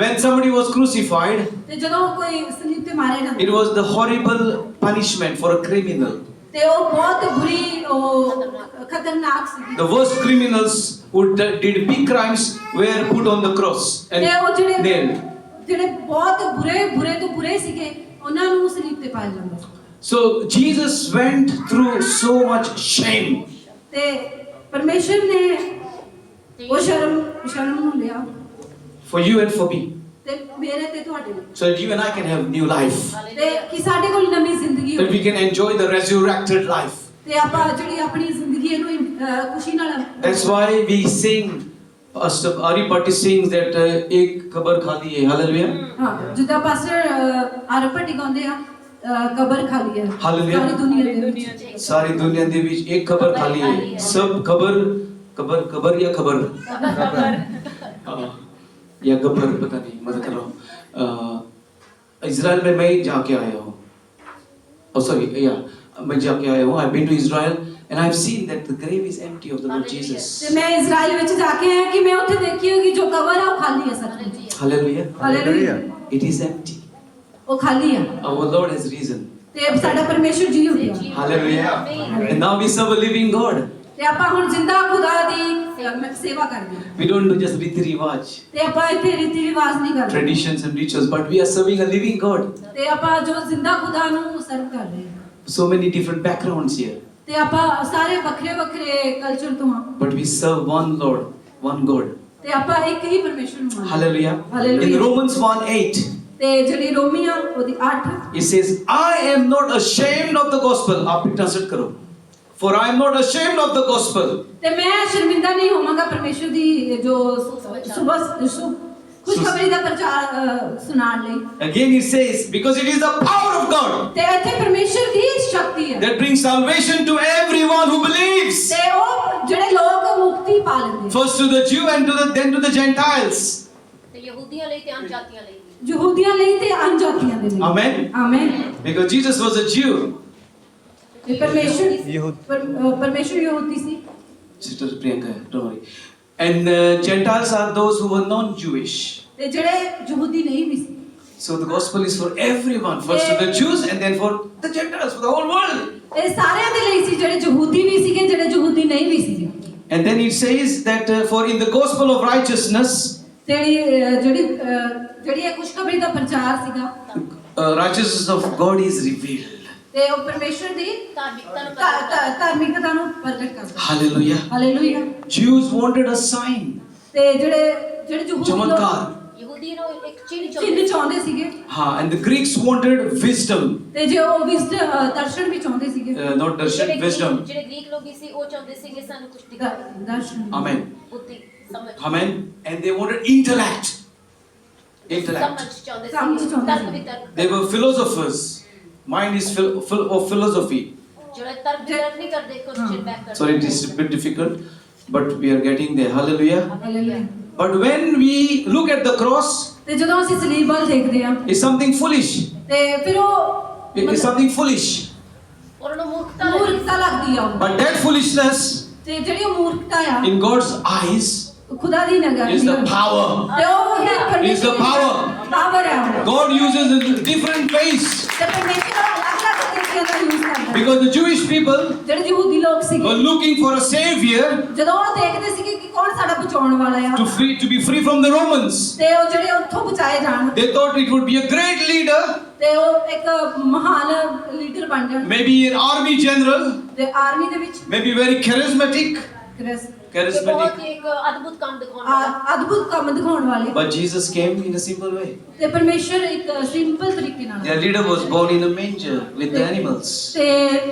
when somebody was crucified, ਤੇ ਜਦੋਂ ਕੋਈ ਸਲੀਬ ਤੇ ਮਾਰਿਆ it ਜਾਂਦਾ was the horrible punishment for a criminal. ਤੇ ਉਹ ਬਹੁਤ ਬੁਰੀ ਉਹ ਖਤਰਨਾਕ ਸੀ The worst criminals who did big crimes were put on the cross ਤੇ ਉਹ and ਜਿਹੜੇ nailed. ਜਿਹੜੇ ਬਹੁਤ ਬੁਰੇ ਤੋਂ ਬੁਰੇ ਸੀਗੇ ਉਹਨਾਂ ਨੂੰ ਸਲੀਬ ਤੇ ਪਾਇਆ ਜਾਂਦਾ ਸੀ So Jesus went through so much shame. ਤੇ ਪਰਮੇਸ਼ਰ ਨੇ ਉਹ ਸ਼ਰਮ ਨੂੰ ਲਿਆ For you and for me, ਤੇ ਮੇਰੇ ਤੇ ਤੁਹਾਡੇ ਲਈ so that you and I can have new life, ਤੇ ਕਿ ਸਾਡੇ ਕੋਲ ਨਵੀਂ ਜ਼ਿੰਦਗੀ that we ਹੋਵੇ can enjoy the resurrected life. ਤੇ ਆਪਾਂ ਜਿਹੜੀ ਆਪਣੀ ਜ਼ਿੰਦਗੀ ਇਹਨੂੰ ਖੁਸ਼ੀ ਨਾਲ That's why we sing, Pastor Ari Bhatti sings that ek kabar khali hai. Hallelujah. ਹਾਂ ਜਿੱਦਾਂ ਪਾਸਟਰ ਆਰਪਟੀ ਗਾਉਂਦੇ ਆ ਕਬਰ ਖਾਲੀ ਹੈ Hallelujah. ਸਾਰੀ ਦੁਨੀਆ ਦੇ ਵਿੱਚ ਸਾਰੀ ਦੁਨੀਆ ਦੇ ਵਿੱਚ ਇੱਕ ਖਬਰ ਖਾਲੀ ਹੈ, ਸਭ खबर या खबर या गब्बर पता नहीं, मत करो। इज़राइल में मैं जाके आया हूँ, मैं जाके आया हूँ। I've been to Israel and I've seen that the grave is empty of the Lord Jesus. ਤੇ ਮੈਂ ਇਜ਼ਰਾਈਲ ਵਿੱਚ ਜਾ ਕੇ ਆਇਆ ਕਿ ਮੈਂ ਉੱਥੇ ਦੇਖੀ ਹੋਗੀ ਜੋ ਕਬਰ ਹੈ ਉਹ ਖਾਲੀ ਹੈ ਸੱਚ Hallelujah. Hallelujah It is empty. ਉਹ ਖਾਲੀ ਹੈ Our Lord has risen. ਤੇ ਸਾਡਾ ਪਰਮੇਸ਼ਰ ਜੀ ਹੋ ਗਿਆ Hallelujah. And now we serve a living God. ਤੇ ਆਪਾਂ ਹੁਣ ਜ਼ਿੰਦਾ ਖੁਦਾ ਦੀ ਸੇਵਾ ਕਰਦੇ ਹਾਂ We don't do just riti rivaj, ਤੇ ਆਪਾਂ ਇੱਥੇ ਰੀਤੀ ਰਿਵਾਜ ਨਹੀਂ ਕਰਦੇ traditions and rituals, but we are serving a living God. ਤੇ ਆਪਾਂ ਜੋ ਜ਼ਿੰਦਾ ਖੁਦਾ ਨੂੰ ਸਰਵ ਕਰ ਰਹੇ ਹਾਂ So many different backgrounds here, ਤੇ ਆਪਾਂ ਸਾਰੇ ਵੱਖਰੇ ਵੱਖਰੇ ਕਲਚਰ ਤੋਂ ਹਾਂ but we serve one Lord, one God. ਤੇ ਆਪਾਂ ਇੱਕ ਹੀ ਪਰਮੇਸ਼ਰ ਨੂੰ ਮੰਨਦੇ ਹਾਂ Hallelujah. Hallelujah. In Romans 1:8, ਤੇ ਜਿਹੜੀ ਰੋਮੀਆਂ ਉਹਦੀ 8 it says, I am not ashamed of the gospel. आप translate करो. For I am not ashamed of the gospel. ਤੇ ਮੈਂ ਸ਼ਰਮਿੰਦਾ ਨਹੀਂ ਹੋਵਾਂਗਾ ਪਰਮੇਸ਼ਰ ਦੀ ਜੋ ਖੁਸ਼ਖਬਰੀ ਦਾ ਪ੍ਰਚਾਰ ਸੁਣਾਉਣ ਲਈ Again it says, because it is the power of God ਤੇ ਇੱਥੇ ਪਰਮੇਸ਼ਰ ਦੀ ਸ਼ਕਤੀ ਹੈ that brings salvation to everyone who believes. ਤੇ ਉਹ ਜਿਹੜੇ ਲੋਕ ਮੁਕਤੀ ਪਾ ਲੈਂਦੇ First to the Jew and then to the Gentiles. ਤੇ ਯਹੂਦੀਆਂ ਲਈ ਤੇ ਅਣਜਾਤੀਆਂ ਲਈ ਯਹੂਦੀਆਂ ਲਈ ਤੇ ਅਣਜਾਤੀਆਂ ਦੇ ਲਈ Amen. Amen Because Jesus was a Jew. ਤੇ ਪਰਮੇਸ਼ਰ ਯਹੂਦੀ ਸੀ Sister Priyanka, don't worry. And Gentiles are those who were non-Jewish. ਤੇ ਜਿਹੜੇ ਯਹੂਦੀ ਨਹੀਂ ਵੀ ਸੀ So the gospel is for everyone. First to the Jews and then for the Gentiles, for the whole world. ਇਹ ਸਾਰਿਆਂ ਦੇ ਲਈ ਸੀ ਜਿਹੜੇ ਯਹੂਦੀ ਵੀ ਸੀਗੇ ਜਿਹੜੇ ਯਹੂਦੀ ਨਹੀਂ ਵੀ ਸੀਗੇ And then it says that for in the gospel of righteousness, ਜਿਹੜੀ ਇਹ ਖੁਸ਼ਖਬਰੀ ਦਾ ਪ੍ਰਚਾਰ ਸੀਗਾ righteousness of God is revealed. ਤੇ ਉਹ ਪਰਮੇਸ਼ਰ ਦੀ ਧਾਰਮਿਕਤਾ ਨੂੰ ਪ੍ਰਗਟ ਕਰਦਾ Hallelujah. Hallelujah Jews wanted a sign. ਤੇ ਜਿਹੜੇ ਯਹੂਦੀ Chamatkar. ਯਹੂਦੀ ਨੂੰ ਇੱਕ ਚਿੰਨ੍ਹ ਚਿੰਨ੍ਹ ਚਾਹੁੰਦੇ ਸੀਗੇ And the Greeks wanted wisdom. ਤੇ ਜੇ ਉਹ ਦਰਸ਼ਨ ਵੀ ਚਾਹੁੰਦੇ ਸੀਗੇ Not darshan, wisdom. ਜਿਹੜੇ ਗ੍ਰੀਕ ਲੋਕ ਸੀ ਉਹ ਚਾਹੁੰਦੇ ਸੀਗੇ ਸਾਨੂੰ ਕੁਝ ਦਿਖਾਓ ਦਰਸ਼ਨ Amen. ਬੁੱਧੀ ਸਮਝ Amen. And they wanted intellect. Intellect. ਸਮਝ ਚਾਹੁੰਦੇ ਸਮਝ ਸੀ ਚਾਹੁੰਦੇ ਤਰਕ ਸੀ। ਵਿਤਰਕ They were philosophers. Mind is full of philosophy. ਜਿਹੜੇ ਤਰਕ ਵਿਤਰਕ ਨਹੀਂ ਕਰਦੇ ਕੁਐਸਚਨ ਬੈਕ ਕਰਦੇ Sorry, it is a bit difficult, but we are getting there. Hallelujah. Hallelujah But when we look at the cross, ਤੇ ਜਦੋਂ ਅਸੀਂ ਸਲੀਬ ਵੱਲ ਦੇਖਦੇ ਆ it's something foolish. ਤੇ ਫਿਰ ਉਹ It is something foolish. ਉਹਨਾਂ ਨੂੰ ਮੂਰਖਤਾ ਲੱਗਦੀ ਮੂਰਖਤਾ ਲੱਗਦੀ ਆ ਉਹ। But that foolishness, ਤੇ ਜਿਹੜੀ ਉਹ ਮੂਰਖਤਾ ਆ in God's eyes, ਖੁਦਾ ਦੀ ਨਜ਼ਰ is the power. ਤੇ ਉਹ ਹੈ Is the power. ਪਾਵਰ ਹੈ ਉਹ। God uses in different ways. ਤੇ ਪਰਮੇਸ਼ਰ ਅਲੱਗ-ਅਲੱਗ ਤਰੀਕਿਆਂ ਦਾ ਯੂਜ਼ ਕਰਦਾ ਹੈ। Because the Jewish people ਜਿਹੜੇ ਯਹੂਦੀ ਲੋਕ were ਸੀਗੇ looking for a savior ਜਦੋਂ ਉਹ ਦੇਖਦੇ ਸੀਗੇ ਕਿ ਕੌਣ ਸਾਡਾ ਬਚਾਉਣ ਵਾਲਾ ਆ to be free from the Romans. ਤੇ ਉਹ ਜਿਹੜੇ ਉੱਥੋਂ ਬਚਾਏ ਜਾਣ They thought it would be a great leader, ਤੇ ਉਹ ਇੱਕ ਮਹਾਨ ਲੀਡਰ ਬਣ ਜਾਣ maybe an army general, ਤੇ ਆਰਮੀ ਦੇ ਵਿੱਚ maybe very charismatic, कि charismatic. बहुत ही एक अद्भुत काम दिखाने वाला। ਅਦਭੁਤ ਕੰਮ ਦਿਖਾਉਣ ਵਾਲੇ But Jesus came in a simple way. ਤੇ ਪਰਮੇਸ਼ਰ ਇੱਕ ਸਿੰਪਲ ਤਰੀਕੇ ਨਾਲ Their leader was born in a manger with the animals. ਤੇ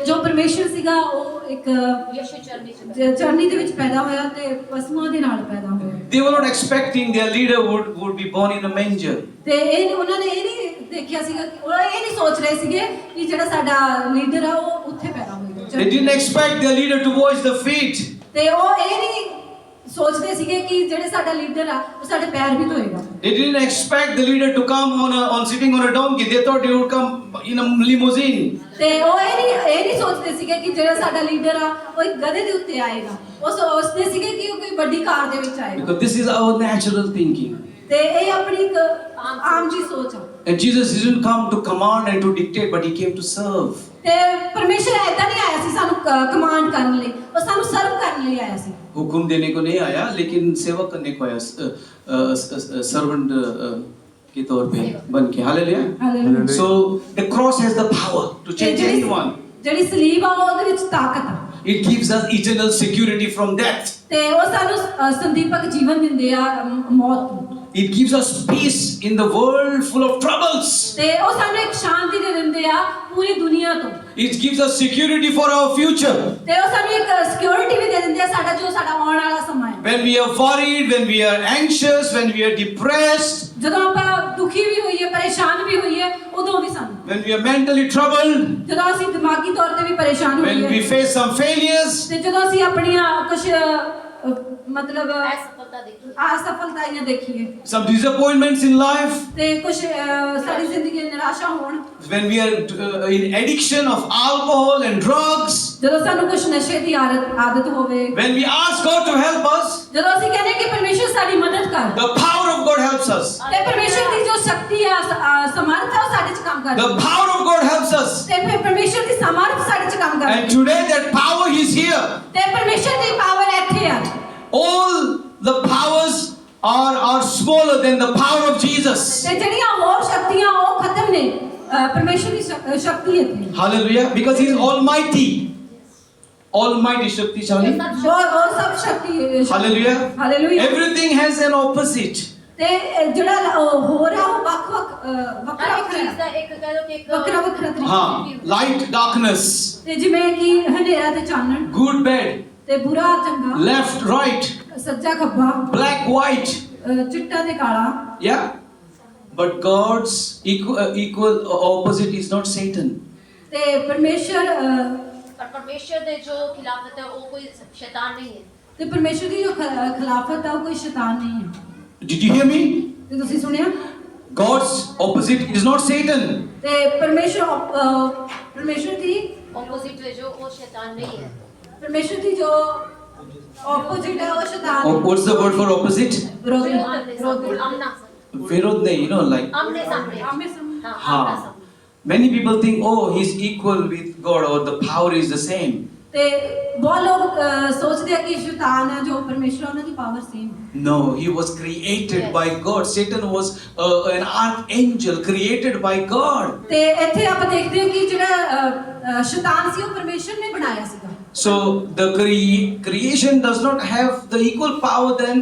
ਜੋ ਪਰਮੇਸ਼ਰ ਸੀਗਾ ਉਹ ਇੱਕ यीशु चरनी च ਚਰਨੀ ਦੇ ਵਿੱਚ ਪੈਦਾ ਹੋਇਆ ਤੇ ਪਸ਼ੂਆਂ ਦੇ ਨਾਲ ਪੈਦਾ ਹੋਇਆ They were not expecting their leader would be born in a manger. ਤੇ ਉਹਨਾਂ ਨੇ ਇਹ ਨਹੀਂ ਦੇਖਿਆ ਸੀਗਾ ਕਿ ਉਹ ਇਹ ਨਹੀਂ ਸੋਚ ਰਹੇ ਸੀਗੇ ਕਿ ਜਿਹੜਾ ਸਾਡਾ ਲੀਡਰ ਆ ਉਹ ਉੱਥੇ ਪੈਦਾ ਹੋਏਗਾ They didn't expect their leader to wash the feet. ਤੇ ਉਹ ਇਹ ਨਹੀਂ ਸੋਚਦੇ ਸੀਗੇ ਕਿ ਜਿਹੜੇ ਸਾਡਾ ਲੀਡਰ ਆ ਉਹ ਸਾਡੇ ਪੈਰ ਵੀ ਧੋਏਗਾ They didn't expect the leader to come on sitting on a donkey. They thought he would come in a limousine. ਤੇ ਉਹ ਇਹ ਨਹੀਂ ਸੋਚਦੇ ਸੀਗੇ ਕਿ ਜਿਹੜਾ ਸਾਡਾ ਲੀਡਰ ਆ ਉਹ ਇੱਕ ਗਧੇ ਦੇ ਉੱਤੇ ਆਏਗਾ ਉਹ ਸੋਚਦੇ ਸੀਗੇ ਕਿ ਉਹ ਕੋਈ ਵੱਡੀ ਕਾਰ ਦੇ ਵਿੱਚ ਆਏਗਾ Because this is our natural thinking. ਤੇ ਇਹ ਆਪਣੀ ਇੱਕ ਆਮ ਜੀ ਸੋਚ ਆ And Jesus didn't come to command and to dictate, but he came to serve. ਤੇ ਪਰਮੇਸ਼ਰ ਐਦਾਂ ਨਹੀਂ ਆਇਆ ਸੀ ਸਾਨੂੰ ਕਮਾਂਡ ਕਰਨ ਲਈ ਉਹ ਸਾਨੂੰ ਸਰਵ ਕਰਨ ਲਈ ਆਇਆ ਸੀ हुक्म देने को नहीं आया, लेकिन सेवा करने को आया, सर्वेंट के तौर पे बन के. Hallelujah. Hallelujah So the cross has the power to ਤੇ change anyone. ਜਿਹੜੀ ਸਲੀਬ ਆ ਉਹਦੇ ਵਿੱਚ ਤਾਕਤ ਆ It gives us eternal security from death. ਤੇ ਉਹ ਸਾਨੂੰ ਸੰਦੀਪਕ ਜੀਵਨ ਦਿੰਦੇ ਆ ਮੌਤ ਤੋਂ It gives us peace in the world full of troubles. ਤੇ ਉਹ ਸਾਨੂੰ ਇੱਕ ਸ਼ਾਂਤੀ ਦੇ ਦਿੰਦੇ ਆ ਪੂਰੀ ਦੁਨੀਆ ਤੋਂ It gives us security for our future. ਤੇ ਉਹ ਸਾਨੂੰ ਇੱਕ ਸਿਕਿਉਰਿਟੀ ਵੀ ਦੇ ਦਿੰਦੇ ਆ ਸਾਡਾ ਆਉਣ ਵਾਲਾ ਸਮਾਂ ਹੈ When we are worried, when we are anxious, when we are depressed, ਜਦੋਂ ਆਪਾਂ ਦੁਖੀ ਵੀ ਹੋਈਏ ਪਰੇਸ਼ਾਨ ਵੀ ਹੋਈਏ ਉਦੋਂ ਵੀ ਸਾਨੂੰ when we are mentally troubled, ਜਦੋਂ ਅਸੀਂ ਦਿਮਾਗੀ ਤੌਰ ਤੇ ਵੀ ਪਰੇਸ਼ਾਨ when we ਹੋਈਏ face some failures, ਤੇ ਜਦੋਂ ਅਸੀਂ ਆਪਣੀਆਂ ਕੁਝ ਮਤਲਬ असफलता देखी ਅਸਫਲਤਾਵਾਂ ਦੇਖੀਏ some disappointments in life, ਤੇ ਕੁਝ ਸਾਡੀ ਜ਼ਿੰਦਗੀ ਵਿੱਚ ਨਿਰਾਸ਼ਾ ਹੋਣ when we are in addiction of alcohol and drugs, ਜਦੋਂ ਸਾਨੂੰ ਕੁਝ ਨਸ਼ੇ ਦੀ ਆਦਤ ਹੋਵੇ when we ask God to help us, ਜਦੋਂ ਅਸੀਂ ਕਹਿੰਦੇ ਕਿ ਪਰਮੇਸ਼ਰ ਸਾਡੀ ਮਦਦ ਕਰ the power of God helps us. ਤੇ ਪਰਮੇਸ਼ਰ ਦੀ ਜੋ ਸ਼ਕਤੀ ਆ ਸਮਰੱਥ ਆ ਉਹ ਸਾਡੇ 'ਚ ਕੰਮ ਕਰਦੀ The power of God helps us. ਤੇ ਫਿਰ ਪਰਮੇਸ਼ਰ ਦੀ ਸਮਰੱਥ ਸਾਡੇ 'ਚ ਕੰਮ And ਕਰਦੀ today that power is here. ਤੇ ਪਰਮੇਸ਼ਰ ਦੀ ਪਾਵਰ ਇੱਥੇ ਆ All the powers are smaller than the power of Jesus. ਤੇ ਜਿਹੜੀਆਂ ਹੋਰ ਸ਼ਕਤੀਆਂ ਉਹ ਖਤਮ ਨੇ ਪਰਮੇਸ਼ਰ ਦੀ ਸ਼ਕਤੀ ਇੱਥੇ Hallelujah. Because he is almighty. Almighty Shakti Shali. ਉਹ ਸਭ ਸ਼ਕਤੀ Hallelujah. Hallelujah Everything has an opposite. ਤੇ ਜਿਹੜਾ ਹੋ ਰਿਹਾ ਉਹ ਵੱਖਰਾ हर एक ਵੱਖਰਾ चीज का एक कह लो कि एक ਵੱਖਰਾ ਵੱਖਰਾ ਤਰੀਕਾ हाँ, light, darkness, ਤੇ ਜਿਵੇਂ ਕਿ ਹਨੇਰਾ ਤੇ ਚਾਨਣ good, bad, ਤੇ ਬੁਰਾ ਚੰਗਾ left, right, ਸੱਜਾ ਖੱਬਾ black, white. ਚਿੱਟਾ ਤੇ ਕਾਲਾ Yeah. But God's equal opposite is not Satan. ਤੇ ਪਰਮੇਸ਼ਰ पर परमेश्वर दे जो खिलाफत है वो कोई शैतान नहीं है ਤੇ ਪਰਮੇਸ਼ਰ ਦੀ ਜੋ ਖਿਲਾਫਤ ਆ ਉਹ ਕੋਈ ਸ਼ੈਤਾਨ ਨਹੀਂ ਹੈ Did you hear me? ਤੇ ਤੁਸੀਂ ਸੁਣਿਆ God's opposite is not Satan. ਤੇ ਪਰਮੇਸ਼ਰ ਦੀ ऑपोजिट है जो वो शैतान नहीं है ਪਰਮੇਸ਼ਰ ਦੀ ਜੋ ਆਪੋਜ਼ਿਟ ਹੈ ਉਹ ਸ਼ੈਤਾਨ Oh, what's the word for opposite? ਵਿਰੋਧੀ आमना Virod nahi, like. आमने सामने ਆਮੇ ਸਾਹਮਣੇ। हाँ, हाँ. आमना सामने Many people think, oh, he's equal with God or the power is the same. ਤੇ ਬਹੁਤ ਲੋਕ ਸੋਚਦੇ ਆ ਕਿ ਸ਼ੈਤਾਨ ਹੈ ਜੋ ਪਰਮੇਸ਼ਰ ਉਹਨਾਂ ਦੀ power same No, he was created by God. Satan was an archangel created by God. ਤੇ ਇੱਥੇ ਆਪਾਂ ਦੇਖਦੇ ਹਾਂ ਕਿ ਜਿਹੜਾ ਸ਼ੈਤਾਨ ਸੀ ਉਹ ਪਰਮੇਸ਼ਰ ਨੇ ਬਣਾਇਆ ਸੀਗਾ So the creation does not have the equal power then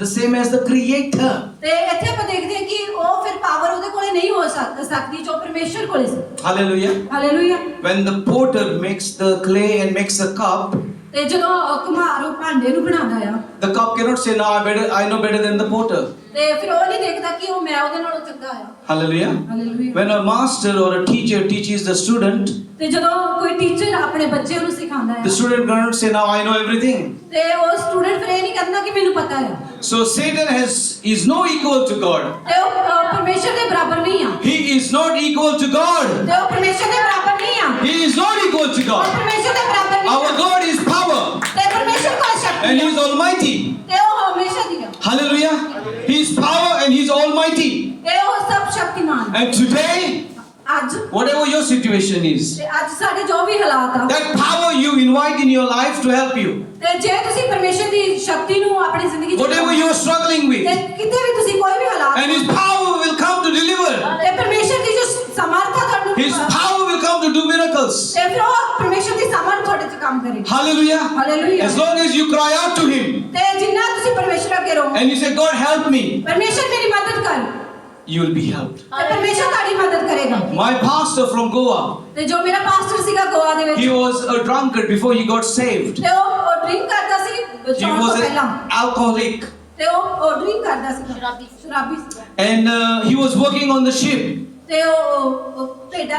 the same as the creator. ਤੇ ਇੱਥੇ ਆਪਾਂ ਦੇਖਦੇ ਹਾਂ ਕਿ ਉਹ ਫਿਰ ਪਾਵਰ ਉਹਦੇ ਕੋਲੇ ਨਹੀਂ ਹੋ ਸਕਦੀ ਜੋ ਪਰਮੇਸ਼ਰ ਕੋਲੇ ਸੀ Hallelujah. Hallelujah When the potter makes the clay and makes a cup, ਤੇ ਜਦੋਂ ਕੁਮਾਰ ਉਹ ਭਾਂਡੇ ਨੂੰ ਬਣਾਉਂਦਾ ਆ the cup cannot say, no, I know better than the potter. ਤੇ ਫਿਰ ਉਹ ਨਹੀਂ ਦੇਖਦਾ ਕਿ ਉਹ ਮੈਂ ਉਹਦੇ ਨਾਲੋਂ ਚੰਗਾ ਆ Hallelujah. Hallelujah When a master or a teacher teaches the student, ਤੇ ਜਦੋਂ ਕੋਈ ਟੀਚਰ ਆਪਣੇ ਬੱਚੇ ਨੂੰ ਸਿਖਾਉਂਦਾ the ਹੈ student cannot say, now I know everything. ਤੇ ਉਹ ਸਟੂਡੈਂਟ ਫਿਰ ਇਹ ਨਹੀਂ ਕਹਿੰਦਾ ਕਿ ਮੈਨੂੰ ਪਤਾ ਹੈ So Satan is no equal to God. ਤੇ ਉਹ ਪਰਮੇਸ਼ਰ ਦੇ ਬਰਾਬਰ ਨਹੀਂ ਆ He is not equal to God. ਤੇ ਉਹ ਪਰਮੇਸ਼ਰ ਦੇ ਬਰਾਬਰ ਨਹੀਂ ਆ He is not equal to ਉਹ God. ਪਰਮੇਸ਼ਰ ਦੇ ਬਰਾਬਰ ਨਹੀਂ Our ਆ God is power ਤੇ ਪਰਮੇਸ਼ਰ ਕੋਲ and ਸ਼ਕਤੀ He ਹੈ is almighty. ਤੇ ਉਹ ਹਮੇਸ਼ਾ ਦੀ ਆ Hallelujah. He is power and He is almighty. ਤੇ ਉਹ ਸਭ ਸ਼ਕਤੀਮਾਨ And today, ਅੱਜ whatever your situation is, ਤੇ ਅੱਜ ਸਾਡੇ ਜੋ ਵੀ ਹਾਲਾਤ ਆ that power you invite in your life to help you. ਤੇ ਜੇ ਤੁਸੀਂ ਪਰਮੇਸ਼ਰ ਦੀ ਸ਼ਕਤੀ ਨੂੰ ਆਪਣੀ ਜ਼ਿੰਦਗੀ ਚ Whatever you are struggling ਤੇ with, ਕਿਤੇ ਵੀ ਤੁਸੀਂ ਕੋਈ ਵੀ ਹਾਲਾਤ and His power will come to deliver. ਤੇ ਪਰਮੇਸ਼ਰ ਦੀ ਜੋ ਸਮਰੱਥਾ ਤੁਹਾਨੂੰ His power will come to do miracles. ਤੇ ਫਿਰ ਉਹ ਪਰਮੇਸ਼ਰ ਦੀ ਸਮਰੱਥਾ ਤੁਹਾਡੇ ਚ ਕੰਮ काम करेगा। Hallelujah. Hallelujah. As long as you cry out to Him ते जिन्ना तुसी परमेश्वर अगे रहो, and you say, God help me, परमेश्वर मेरी मदद कर, you will be helped. ते परमेश्वर ताड़ी मदद करेगा। My pastor from Goa, ते जो मेरा पास्टर सीगा गोवा दे विच, he was a drunkard before he got saved. ते ओ ड्रिंक करदा सी He चौं was तो an पहला, alcoholic ते ओ ड्रिंक करदा सी, शराबी। शराबी सी। and he was working on the ship. ते ओ भेडां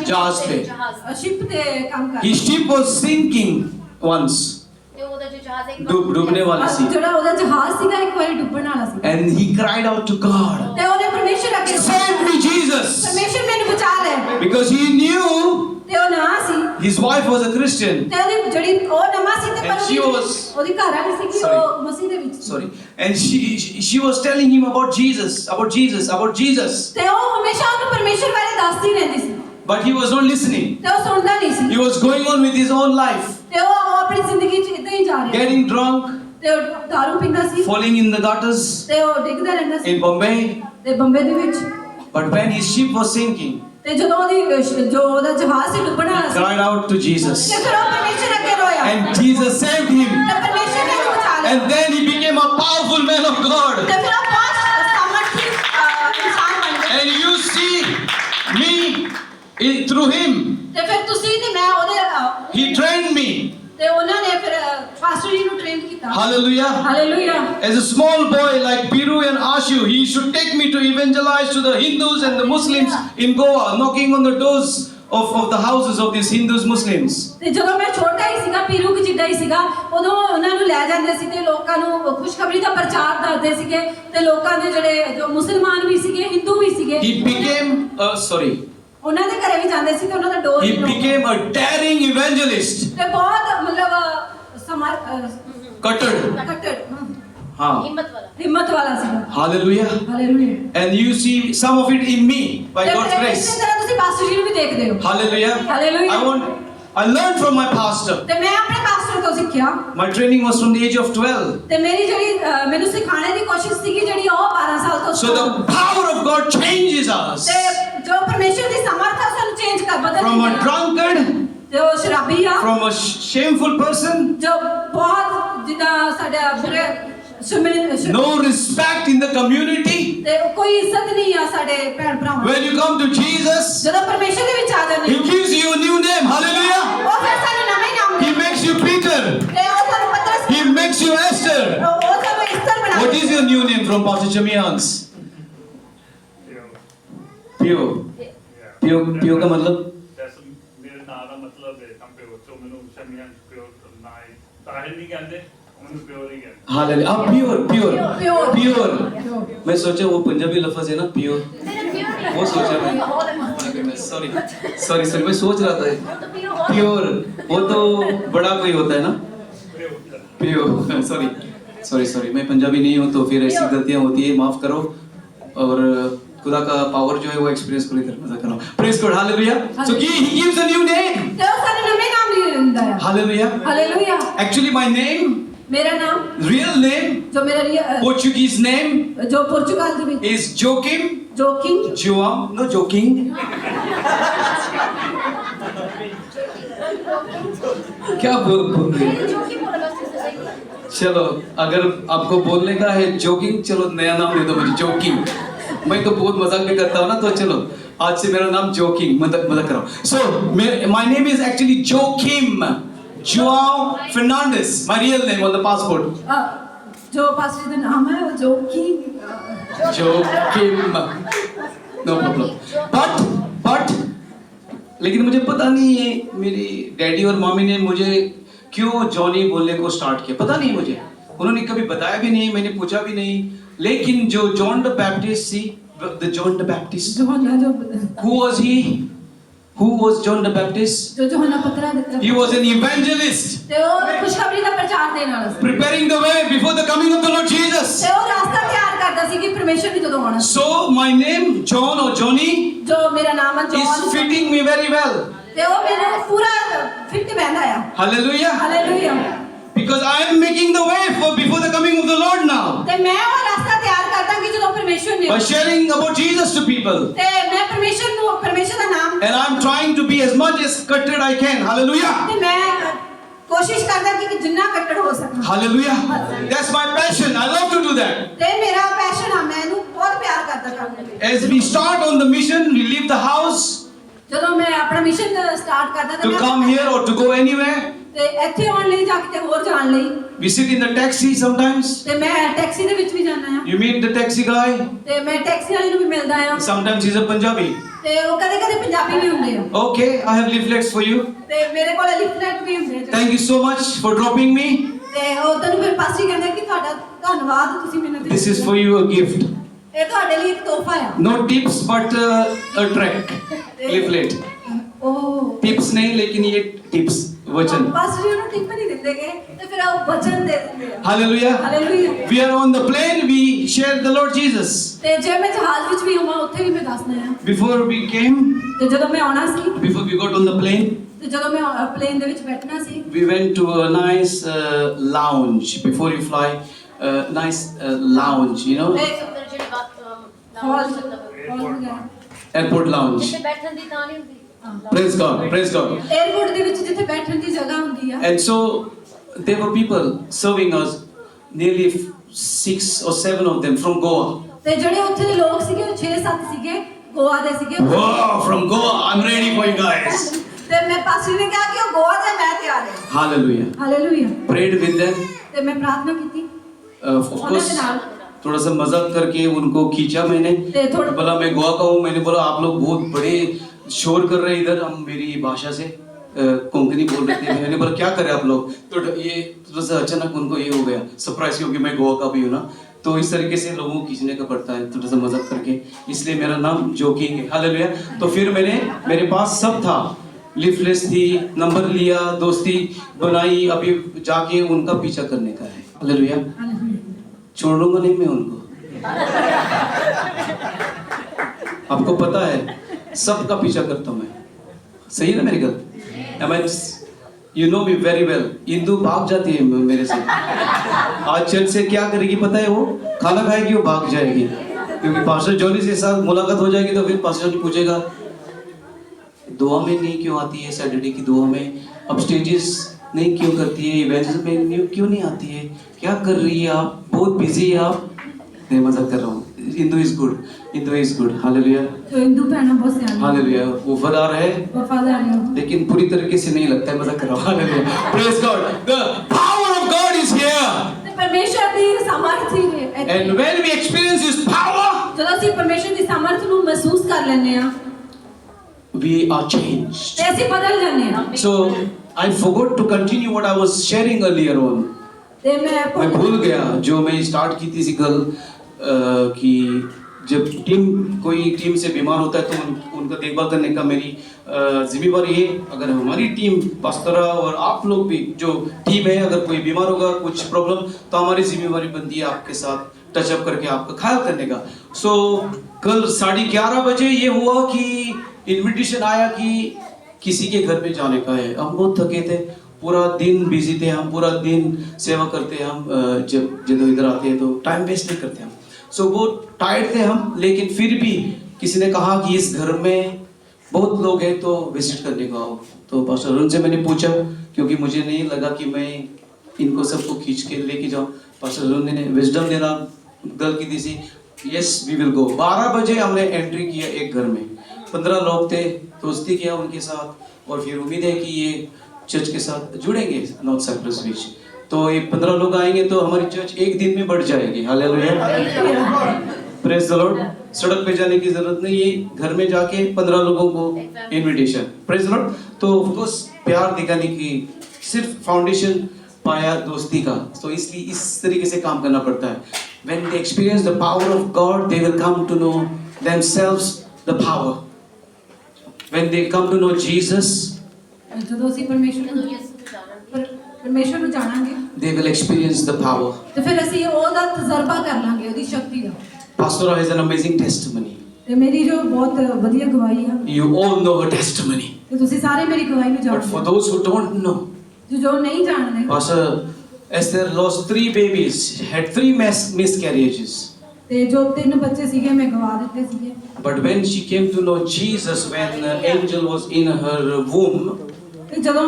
जहाज पे। शिप ते काम कर। His ship was sinking once, ਤੇ ਉਹਦਾ ਜੋ ਜਹਾਜ਼ ਇੱਕ डूबने वाली सी, ਜਿਹੜਾ ਉਹਦਾ ਜਹਾਜ਼ ਸੀਗਾ ਇੱਕ ਵਾਰੀ ਡੁੱਬਣ ਵਾਲਾ ਸੀ, and he cried out to God, ਤੇ ਉਹਨੇ ਪਰਮੇਸ਼ਰ ਅੱਗੇ save me Jesus, ਪਰਮੇਸ਼ਰ ਮੈਨੂੰ ਬਚਾ ਲੈ, because he knew ਤੇ ਉਹ ਨਾ ਸੀ, his wife was a Christian. ਤੇ ਉਹਦੀ ਜਿਹੜੀ ਉਹ ਨਵਾਂ ਸੀ ਤੇ And she was- ਉਹਦੀ ਘਰ ਵਾਲੀ ਸੀ ਕਿ Sorry. ਉਹ ਮਸੀਹ ਦੇ ਵਿੱਚ ਸੀ। Sorry, and she was telling him about Jesus, about Jesus, about Jesus, ਤੇ ਉਹ ਹਮੇਸ਼ਾ ਉਹਨੂੰ ਪਰਮੇਸ਼ਰ ਬਾਰੇ ਦੱਸਦੀ ਰਹਿੰਦੀ ਸੀ, but he was not listening. ਤੇ ਉਹ ਸੁਣਦਾ ਨਹੀਂ ਸੀ, He was going on with his own life, ਤੇ ਉਹ ਆਪਣੀ ਜ਼ਿੰਦਗੀ 'ਚ ਇਦਾਂ ਹੀ ਜਾ ਰਿਹਾ, getting drunk, ਤੇ ਉਹ ਦਾਰੂ ਪੀਂਦਾ ਸੀ, falling in the gutters ਤੇ ਉਹ ਡਿੱਗਦਾ ਰਹਿੰਦਾ ਸੀ in Bombay. ਤੇ ਬੰਬੇ ਦੇ ਵਿੱਚ, But when his ship was sinking, ਤੇ ਜਦੋਂ ਉਹਦੀ ਜੋ ਉਹਦਾ ਜਹਾਜ਼ ਸੀ ਡੁੱਬਣ ਵਾਲਾ ਸੀ, cried out to Jesus, ਤੇ ਫਿਰ ਉਹ ਪਰਮੇਸ਼ਰ ਅੱਗੇ ਰੋਇਆ, and Jesus saved him, ਤੇ ਪਰਮੇਸ਼ਰ ਨੇ ਉਹਨੂੰ ਬਚਾ ਲਿਆ, and then he became a powerful man of God. ਤੇ ਫਿਰ ਉਹ ਬਹੁਤ ਸਾਮਰਥੀ ਇਨਸਾਨ ਬਣ ਗਿਆ, And you see me through him. ਤੇ ਫਿਰ ਤੁਸੀਂ ਤੇ ਮੈਂ ਉਹਦੇ He trained me. ਤੇ ਉਹਨਾਂ ਨੇ ਫਿਰ ਪਾਸਟਰ ਜੀ ਨੂੰ ਟ੍ਰੇਨ ਕੀਤਾ। Hallelujah. Hallelujah. As a small boy like Piru and Ashu, he should take me to evangelize to the Hindus and the Muslims in Goa, knocking on the doors of the houses of these Hindus, Muslims. ਤੇ ਜਦੋਂ ਮੈਂ ਛੋਟਾ ਹੀ ਸੀਗਾ, ਪੀਰੂ ਕਿ ਜਿੱਡਾ ਹੀ ਸੀਗਾ, ਉਦੋਂ ਉਹਨਾਂ ਨੂੰ ਲੈ ਜਾਂਦੇ ਸੀ ਤੇ ਲੋਕਾਂ ਨੂੰ ਖੁਸ਼ਖਬਰੀ ਦਾ ਪ੍ਰਚਾਰ ਕਰਦੇ ਸੀਗੇ, ਤੇ ਲੋਕਾਂ ਦੇ ਜਿਹੜੇ ਜੋ ਮੁਸਲਮਾਨ ਵੀ ਸੀਗੇ, ਹਿੰਦੂ ਵੀ ਸੀਗੇ, He became, ਉਹਨਾਂ ਦੇ ਘਰੇ ਵੀ ਜਾਂਦੇ ਸੀ ਤੇ ਉਹਨਾਂ ਦਾ ਡੋਰ he became a daring evangelist. ਤੇ ਬਹੁਤ ਮਤਲਬ Cutted. ਕੱਟੜ Huh. ਹਿੰਮਤ ਵਾਲਾ। ਹਿੰਮਤ ਵਾਲਾ ਸੀਗਾ। Hallelujah. Hallelujah. And you see some of it in me by ਤੇ God's ਇਸੇ grace. ਤਰ੍ਹਾਂ ਤੁਸੀਂ ਪਾਸਟਰ ਜੀ ਨੂੰ ਵੀ ਦੇਖਦੇ ਹੋ। Hallelujah. Hallelujah. I learned from my pastor. ਤੇ ਮੈਂ ਆਪਣੇ ਪਾਸਟਰ ਤੋਂ ਸਿੱਖਿਆ, My training was from the age of 12. ਤੇ ਮੇਰੀ ਜਿਹੜੀ ਮੈਨੂੰ ਸਿਖਾਉਣੇ ਦੀ ਕੋਸ਼ਿਸ਼ ਸੀਗੀ ਜਿਹੜੀ ਉਹ 12 ਸਾਲ ਤੋਂ So the power of God changes us ਤੇ ਜੋ ਪਰਮੇਸ਼ਰ ਦੀ ਸਮਰੱਥਾ ਸਾਨੂੰ ਚੇਂਜ ਕਰ ਬਦਲ from a ਦਿੰਦੀ ਆ। drunkard, ਤੇ ਉਹ ਸ਼ਰਾਬੀ ਆ, from a shameful person, ਜੋ ਬਹੁਤ ਜਿੱਦਾਂ ਸਾਡਾ ਬੁਰੇ no respect in the community. ਤੇ ਕੋਈ ਇੱਜ਼ਤ ਨਹੀਂ ਆ ਸਾਡੇ ਭੈਣ ਭਰਾਵਾਂ। When you come to Jesus, ਜਦੋਂ ਪਰਮੇਸ਼ਰ ਦੇ ਵਿੱਚ ਆ ਜਾਂਦੇ He ਹੋ, gives you a new name. Hallelujah. ਉਹ ਫਿਰ ਸਾਨੂੰ ਨਵੇਂ ਨਾਮ He ਦਿੰਦਾ makes you Peter. ਤੇ ਉਹ ਸਾਨੂੰ ਪਤਰਸ, He makes you Esther. ਉਹ ਸਾਨੂੰ ਇਸਤਰ ਬਣਾ What ਦਿੰਦਾ। is your new name from Pastor Chamians? Pure. Pure का मतलब? ਮੇਰੇ ਨਾਂ ਦਾ ਮਤਲਬ ਹੈ ਕੰਪਿਓ ਤੋਂ ਮੈਨੂੰ ਸ਼ਮੀਆਂ ਪਿਓ ਨਾ ਤਾਹਿਰ ਨਹੀਂ ਕਹਿੰਦੇ ਉਹਨੂੰ ਪਿਓ ਹੀ ਕਹਿੰਦੇ। Hallelujah. Pure, pure, Pure. pure. मैं सोचा वो पंजाबी लफ्ज है ना pure. वो सोचा मैं। Sorry, मैं सोच रहा था प्योर, वो तो बड़ा कोई होता है ना प्योर। सॉरी, मैं पंजाबी नहीं हूँ तो फिर ऐसी गलतियाँ होती है, माफ करो। और खुदा का पावर जो है वो एक्सपीरियंस को लेकर मजा कर रहा हूँ। Praise God, hallelujah. So he gives a new name. ਤੇ ਉਹ ਸਾਨੂੰ ਨਵੇਂ ਨਾਮ ਦੇ ਦਿੰਦਾ ਹੈ। Hallelujah. Hallelujah. Actually my name, ਮੇਰਾ ਨਾਮ, real name, ਜੋ ਮੇਰਾ Portuguese name ਜੋ ਪੁਰਤਗਾਲ ਦੇ ਵਿੱਚ is Joaquim. Joking, Joam, no joking. क्या बोल रहे हैं? जो कि बोला बस इससे सही। चलो, अगर आपको बोलने का है जोकिंग, चलो नया नाम दे दो मुझे, जोकिंग। मैं तो बहुत मजाक भी करता हूँ ना, तो चलो आज से मेरा नाम जोकिंग, मजाक करो। So my name is actually Joaquim João Fernandes, my real name on the passport. ਜੋ ਪਾਸਟਰ ਦਾ ਨਾਮ ਹੈ ਉਹ joking, Joaquim, no problem. But लेकिन मुझे पता नहीं है मेरी डैडी और मम्मी ने मुझे क्यों जॉनी बोलने को स्टार्ट किया, पता नहीं मुझे, उन्होंने कभी बताया भी नहीं, मैंने पूछा भी नहीं। लेकिन जो जॉन द बैप्टिस्ट सी, द जॉन द बैप्टिस्ट, जोहना जो who was he? Who was John the Baptist? जो जोहना पत्रा He was an evangelist, ਤੇ ਉਹ ਖੁਸ਼ਖਬਰੀ ਦਾ ਪ੍ਰਚਾਰ ਦੇਣ ਵਾਲਾ ਸੀ, preparing the way before the coming of the Lord Jesus. ਤੇ ਉਹ ਰਾਸਤਾ ਤਿਆਰ ਕਰਦਾ ਸੀ ਕਿ ਪਰਮੇਸ਼ਰ ਨੇ ਜਦੋਂ ਆਉਣਾ। So my name John or Johnny ਜੋ ਮੇਰਾ ਨਾਮ ਹੈ is John, fitting me very well. ਤੇ ਉਹ ਮੈਨੂੰ ਪੂਰਾ ਫਿੱਟ ਬੈਠਾ ਆ। Hallelujah. Hallelujah. Because I am making the way for before the coming of the Lord now, ਤੇ ਮੈਂ ਉਹ ਰਾਸਤਾ ਤਿਆਰ ਕਰਦਾ ਕਿ ਜਦੋਂ ਪਰਮੇਸ਼ਰ ਨੇ, by sharing about Jesus to people. ਤੇ ਮੈਂ ਪਰਮੇਸ਼ਰ ਨੂੰ, ਪਰਮੇਸ਼ਰ ਦਾ ਨਾਮ, And I'm trying to be as much as cutted I can. Hallelujah. ਤੇ ਮੈਂ ਕੋਸ਼ਿਸ਼ ਕਰਦਾ ਕਿ ਜਿੰਨਾ ਕੱਟੜ ਹੋ ਸਕਾਂ। Hallelujah. That's my passion. I love to do that. ਤੇ ਮੇਰਾ ਪੈਸ਼ਨ ਆ, ਮੈਂ ਇਹਨੂੰ ਬਹੁਤ ਪਿਆਰ ਕਰਦਾ ਕੰਮ ਨੂੰ। As we start on the mission, we leave the house ਜਦੋਂ ਮੈਂ ਆਪਣਾ ਮਿਸ਼ਨ ਸਟਾਰਟ ਕਰਦਾ to come here or to go anywhere. ਤੇ ਇੱਥੇ ਆਉਣ ਲਈ ਜਾਂ ਕਿਤੇ ਹੋਰ ਜਾਣ ਲਈ We sit in the taxi sometimes. ਤੇ ਮੈਂ ਟੈਕਸੀ ਦੇ ਵਿੱਚ ਵੀ ਜਾਂਦਾ ਆ You meet the taxi guy. ਤੇ ਮੈਂ ਟੈਕਸੀ ਵਾਲੇ ਨੂੰ ਵੀ ਮਿਲਦਾ ਆ Sometimes he's a Punjabi. ਤੇ ਉਹ ਕਦੇ ਕਦੇ ਪੰਜਾਬੀ ਵੀ ਹੁੰਦੇ ਆ Okay, I have leaflets for you. ਤੇ ਮੇਰੇ ਕੋਲ ਲਿਫਲੈਟ ਵੀ ਹੁੰਦੇ ਆ Thank you so much for dropping me. ਤੇ ਉਹ ਤੈਨੂੰ ਫਿਰ ਪਾਸੀ ਕਹਿੰਦੇ ਕਿ ਤੁਹਾਡਾ ਧੰਨਵਾਦ, ਤੁਸੀਂ ਮੈਨੂੰ This is for you, a gift. ਇਹ ਤੁਹਾਡੇ ਲਈ ਇੱਕ ਤੋਹਫਾ ਆ। No tips, but a track. Leaflet. ਉਹ Tips नहीं, लेकिन ये tips. वचन. ਪਾਸੀ ਉਹਨੂੰ ਟਿਪ ਨਹੀਂ ਦਿੰਦੇਗੇ ਤੇ ਫਿਰ ਉਹ ਵਚਨ ਦੇ ਦਿੰਦੇ ਆ। Hallelujah. Hallelujah. We are on the plane. We share the Lord Jesus. ਤੇ ਜੇ ਮੈਂ ਜਹਾਜ਼ ਵਿੱਚ ਵੀ ਹੋਵਾਂ ਉੱਥੇ ਵੀ ਮੈਂ ਦੱਸਦਾ ਆ। Before we came, ਤੇ ਜਦੋਂ ਮੈਂ ਆਉਣਾ ਸੀ before we got on the plane, ਤੇ ਜਦੋਂ ਮੈਂ ਪਲੇਨ ਦੇ ਵਿੱਚ ਬੈਠਣਾ ਸੀ we went to a nice lounge. Before you fly, nice lounge, you know, ਸੁੰਦਰ ਜਿਹੜੀ ਬਾਤ ਹਾਲ ਮਤਲਬ airport lounge. ਜਿੱਥੇ ਬੈਠਣ ਦੀ ਥਾਂ ਨਹੀਂ ਹੁੰਦੀ। Praise God. Praise God. Airport ਦੇ ਵਿੱਚ ਜਿੱਥੇ ਬੈਠਣ ਦੀ ਜਗ੍ਹਾ ਹੁੰਦੀ ਆ And so there were people serving us, nearly 6 or 7 of them from Goa. ਤੇ ਜਿਹੜੇ ਉੱਥੇ ਦੇ ਲੋਕ ਸੀਗੇ ਉਹ 6-7 ਸੀਗੇ ਗੋਆ ਦੇ ਸੀਗੇ। Wow, from Goa. I'm ready for you guys. ਤੇ ਮੈਂ ਪਾਸੀ ਨੇ ਕਿਹਾ ਕਿ ਉਹ ਗੋਆ ਦੇ, ਮੈਂ ਤਿਆਰ ਹਾਂ। Hallelujah. Hallelujah. Prayed with them. ਤੇ ਮੈਂ ਪ੍ਰਾਰਥਨਾ ਕੀਤੀ Of course, थोड़ा सा मजाक करके उनको खींचा मैंने। ते थोड़ा- बोला मैं गोवा का हूँ। मैंने बोला आप लोग बहुत बड़े शोर कर रहे हैं इधर। हम मेरी भाषा से कोंकणी बोल रहे थे। मैंने बोला क्या करें आप लोग, तो ये थोड़ा सा अचानक उनको ये हो गया सरप्राइज, क्योंकि मैं गोवा का भी हूँ ना, तो इस तरीके से लोगों को खींचने का पड़ता है थोड़ा सा मजाक करके, इसलिए मेरा नाम जोकिंग है। हालेलुया। तो फिर मेरे पास सब था, लिफलेस थी, नंबर लिया, दोस्ती बनाई, अभी जाके उनका पीछा करने का है। हालेलुया। छोड़ूंगा नहीं मैं उनको। आपको पता है सबका पीछा करता हूं मैं, सही है ना मेरी गल? You know me very well. Indu भाग जाती है मेरे से। आज चर्च से क्या करेगी पता है? वो खाना खाएगी, वो भाग जाएगी, क्योंकि पास्टर जॉनी से साथ मुलाकात हो जाएगी तो फिर पास्टर जॉनी पूछेगा दुआ में नहीं क्यों आती है, सैटरडे की दुआ में अब स्टेजेस नहीं क्यों करती है, इवेंट्स में क्यों नहीं आती है, क्या कर रही है आप, बहुत बिजी है आप। नहीं, मजाक कर रहा हूँ। Indu is good, Indu is good. Hallelujah. तो हिंदू बहनों बहुत सियानी हालेलुया। वफादार है वफादार है, लेकिन पूरी तरीके से नहीं लगता है, मजाक कर रहा हूँ। Hallelujah. Praise God. The power of God is here. ਤੇ ਪਰਮੇਸ਼ਰ ਦੀ ਸਮਰਥ ਹੀ ਹੈ। And when we experience his power, ਜਦੋਂ ਅਸੀਂ ਪਰਮੇਸ਼ਰ ਦੀ ਸਮਰਥ ਨੂੰ ਮਹਿਸੂਸ ਕਰ ਲੈਂਦੇ ਆ we are changed. ਤੇ ਅਸੀਂ ਬਦਲ ਜਾਂਦੇ ਆ। So I forgot to continue what I was sharing earlier on. ਤੇ मैं भूल गया जो मैं स्टार्ट की थी कल, कि जब कोई टीम से बीमार होता है तो उनका देखभाल करने का मेरी जिम्मेवारी है। अगर हमारी टीम पास्तरा और आप लोग भी जो टीम है, अगर कोई बीमार होगा, कुछ प्रॉब्लम, तो हमारी जिम्मेवारी बनती है आपके साथ टचअप करके आपका ख्याल करने का। सो कल 11:30 बजे ये हुआ कि इन्विटेशन आया कि किसी के घर में जाने का है। हम बहुत थके थे, पूरा दिन बिजी थे, हम पूरा दिन सेवा करते हैं। हम जब इधर आते हैं तो टाइम वेस्ट नहीं करते हम। सो बहुत टायर्ड थे हम, लेकिन फिर भी किसी ने कहा कि इस घर में बहुत लोग हैं तो विजिट करने को आओ। तो पास्टर अरुण से मैंने पूछा, क्योंकि मुझे नहीं लगा कि मैं इनको सबको खींच के लेके जाऊँ। पास्टर अरुण ने विजडम देना गल की थी, यस वी विल गो। 12 बजे हमने एंट्री किया एक घर में, 15 लोग थे, दोस्ती किया उनके साथ, और फिर उम्मीद है कि ये चर्च के साथ जुड़ेंगे नॉर्थ साइप्रस बीच। तो ये 15 लोग आएंगे तो हमारी चर्च एक दिन में बढ़ जाएगी। हालेलुया। Praise the Lord. सड़क पे जाने की जरूरत नहीं है, घर में जाके 15 लोगों को इनविटेशन। Praise the Lord. तो ऑफ कोर्स प्यार दिखाने की सिर्फ फाउंडेशन पाया दोस्ती का, तो इसलिए इस तरीके से काम करना पड़ता है। When they experience the power of God, they will come to know themselves the power. When they come to know Jesus, ਜਦੋਂ ਅਸੀਂ ਪਰਮੇਸ਼ਰ ਜਦੋਂ ਨੂੰ ਯਿਸੂ ਨੂੰ ਜਾਣਾਂਗੇ, ਪਰਮੇਸ਼ਰ ਨੂੰ ਜਾਣਾਂਗੇ they will experience the power. ਤੇ ਫਿਰ ਅਸੀਂ ਉਹਦਾ ਤਜਰਬਾ ਕਰ ਲਾਂਗੇ, ਉਹਦੀ ਸ਼ਕਤੀ ਦਾ। Pastor has an amazing testimony. ਤੇ ਮੇਰੀ ਜੋ ਬਹੁਤ ਵਧੀਆ ਗਵਾਹੀ ਆ, You all know her testimony. ਤੇ ਤੁਸੀਂ ਸਾਰੇ ਮੇਰੀ ਗਵਾਹੀ ਨੂੰ But for ਜਾਣਦੇ ਹੋ। those who don't know, ਜੋ ਨਹੀਂ ਜਾਣਦੇ, Pastor Esther lost 3 babies, had 3 miscarriages. ਤੇ ਜੋ 3 ਬੱਚੇ ਸੀਗੇ ਮੈਂ ਗਵਾ ਦਿੱਤੇ ਸੀਗੇ। But when she came to know Jesus, when the angel was in her womb, ਤੇ ਜਦੋਂ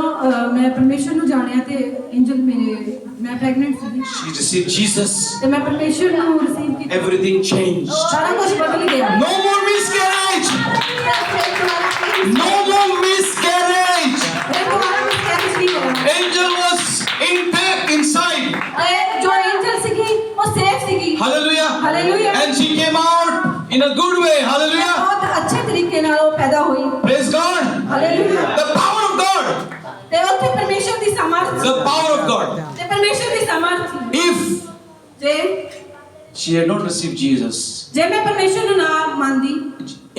ਮੈਂ ਪਰਮੇਸ਼ਰ ਨੂੰ ਜਾਣਿਆ ਤੇ ਐਂਜਲ ਮੇਰੇ ਮੈਂ pregnant C She received Jesus. ਤੇ ਮੈਂ ਪਰਮੇਸ਼ਰ ਨੂੰ ਰਿਸੀਵ ਕੀਤਾ Everything changed. ਸਾਰਾ ਕੁਝ ਬਦਲ ਗਿਆ No more miscarriage. No more miscarriage. Angel was intact inside. ਜੋ ਐਂਜਲ ਸੀਗੀ ਉਹ ਸੇਫ ਸੀਗੀ Hallelujah. Hallelujah. And she came out in a good way. Hallelujah. ਬਹੁਤ ਅੱਛੇ ਤਰੀਕੇ ਨਾਲ ਉਹ ਪੈਦਾ ਹੋਈ Praise God. Hallelujah The power of God. ਤੇ ਉੱਥੇ ਪਰਮੇਸ਼ਰ ਦੀ ਸਮਰਥ The power of God. ਤੇ ਪਰਮੇਸ਼ਰ ਦੀ ਸਮਰਥ ਸੀ If ਜੇ she had not received Jesus, ਜੇ ਮੈਂ ਪਰਮੇਸ਼ਰ ਨੂੰ ਨਾ ਮੰਨਦੀ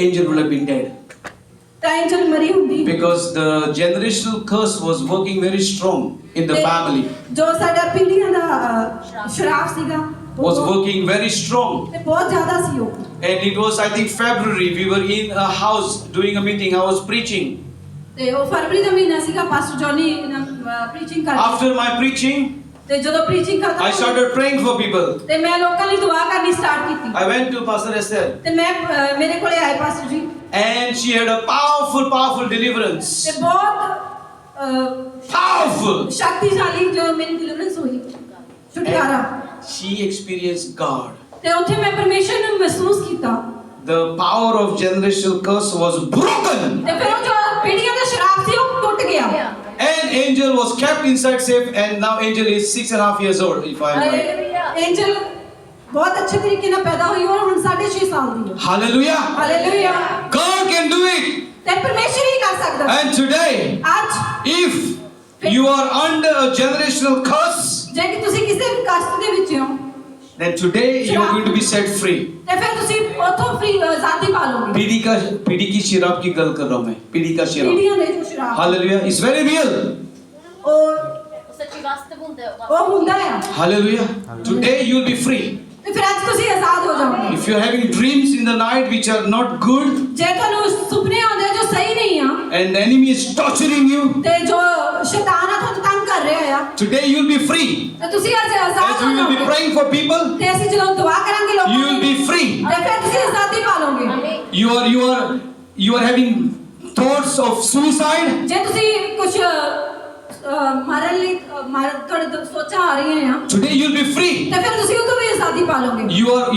angel would have been dead. ਤਾਂ ਐਂਜਲ ਮਰੀ ਹੁੰਦੀ Because the generational curse was working very strong in the ਤੇ family. ਜੋ ਸਾਡਾ ਪੀੜ੍ਹੀਆਂ ਦਾ ਸ਼ਰਾਪ ਸੀਗਾ Was working very strong. ਤੇ ਬਹੁਤ ਜ਼ਿਆਦਾ ਸੀ ਉਹ And it was, I think, February. We were in a house doing a meeting. I was preaching. ਤੇ ਉਹ ਫਰਵਰੀ ਦਾ ਮਹੀਨਾ ਸੀਗਾ ਪਾਸਟਰ ਜੌਨੀ ਪ੍ਰੀਚਿੰਗ ਕਰਦਾ After my preaching, ਤੇ ਜਦੋਂ ਪ੍ਰੀਚਿੰਗ ਕਰਦਾ I started praying for people. ਤੇ ਮੈਂ ਲੋਕਾਂ ਲਈ ਦੁਆ ਕਰਨੀ ਸਟਾਰਟ ਕੀਤੀ I went to Pastor Esther, ਤੇ ਮੈਂ ਮੇਰੇ ਕੋਲੇ ਆਏ ਪਾਸਟਰ ਜੀ and she had a powerful, powerful deliverance. ਤੇ ਬਹੁਤ Powerful. ਸ਼ਕਤੀਸ਼ਾਲੀ ਜੋ ਮੇਰੀ ਡਿਲੀਵਰੈਂਸ ਹੋਈ ਛੁਟਕਾਰਾ And she experienced God. ਤੇ ਉੱਥੇ ਮੈਂ ਪਰਮੇਸ਼ਰ ਨੂੰ ਮਹਿਸੂਸ ਕੀਤਾ The power of generational curse was broken. ਤੇ ਫਿਰ ਉਹ ਜੋ ਪੀੜ੍ਹੀਆਂ ਦਾ ਸ਼ਰਾਪ ਸੀ ਉਹ ਟੁੱਟ ਗਿਆ And angel was kept inside safe, and now angel is 6.5 years old, if I am right. Angel ਬਹੁਤ ਅੱਛੇ ਤਰੀਕੇ ਨਾਲ ਪੈਦਾ ਹੋਈ ਔਰ ਹੁਣ 6.5 ਸਾਲ ਦੀ ਹੈ Hallelujah. Hallelujah God can do it. ਤੇ ਪਰਮੇਸ਼ਰ ਹੀ ਕਰ ਸਕਦਾ ਹੈ। And today, ਅੱਜ if you are under a generational curse, ਜੇ ਕਿ ਤੁਸੀਂ ਕਿਸੇ ਵੀ ਕਸ਼ਟ ਦੇ ਵਿੱਚ ਹੋ then today you are going to be set free. ਤੇ ਫਿਰ ਤੁਸੀਂ ਉੱਥੋਂ ਫ੍ਰੀ ਆਜ਼ਾਦੀ ਪਾ ਲਓਗੇ पीढ़ी की शराब की गल कर रहा हूं मैं. पीढ़ी का शराब. ਪੀੜ੍ਹੀਆਂ ਦੇ ਜੋ ਸ਼ਰਾਪ Hallelujah. It's very real. ਉਹ ਸੱਚੀ ਵਾਸਤਵ ਹੁੰਦਾ ਹੈ ਉਹ ਹੁੰਦਾ ਆ Hallelujah. Today you will be free. ਤੇ ਫਿਰ ਅੱਜ ਤੁਸੀਂ ਆਜ਼ਾਦ ਹੋ ਜਾਓਗੇ If you are having dreams in the night which are not good, ਜੇ ਤੁਹਾਨੂੰ ਸੁਪਨੇ ਆਉਂਦੇ ਜੋ ਸਹੀ ਨਹੀਂ ਆ and the enemy is torturing you, ਤੇ ਜੋ ਸ਼ੈਤਾਨ ਆ ਤੁਹਾਨੂੰ ਤੰਗ ਕਰ ਰਿਹਾ ਆ today you will be free. ਤੇ ਤੁਸੀਂ ਅੱਜ ਆਜ਼ਾਦ As ਹੋ we will be ਜਾਓਗੇ praying for people, ਤੇ ਅਸੀਂ ਜਦੋਂ ਦੁਆ ਕਰਾਂਗੇ ਲੋਕਾਂ you will be the free. ਤੇ ਫਿਰ ਤੁਸੀਂ ਆਜ਼ਾਦੀ ਪਾ ਲਓਗੇ ਆਮੀਨ You are having thoughts of suicide. ਜੇ ਤੁਸੀਂ ਕੁਝ ਮਾਰਨ ਲਈ ਤੁਹਾਡੇ ਸੋਚਾਂ ਆ ਰਹੀਆਂ ਆ Today you will be free. ਤੇ ਫਿਰ ਤੁਸੀਂ ਉਹ ਤੋਂ ਵੀ ਆਜ਼ਾਦੀ ਪਾ ਲਓਗੇ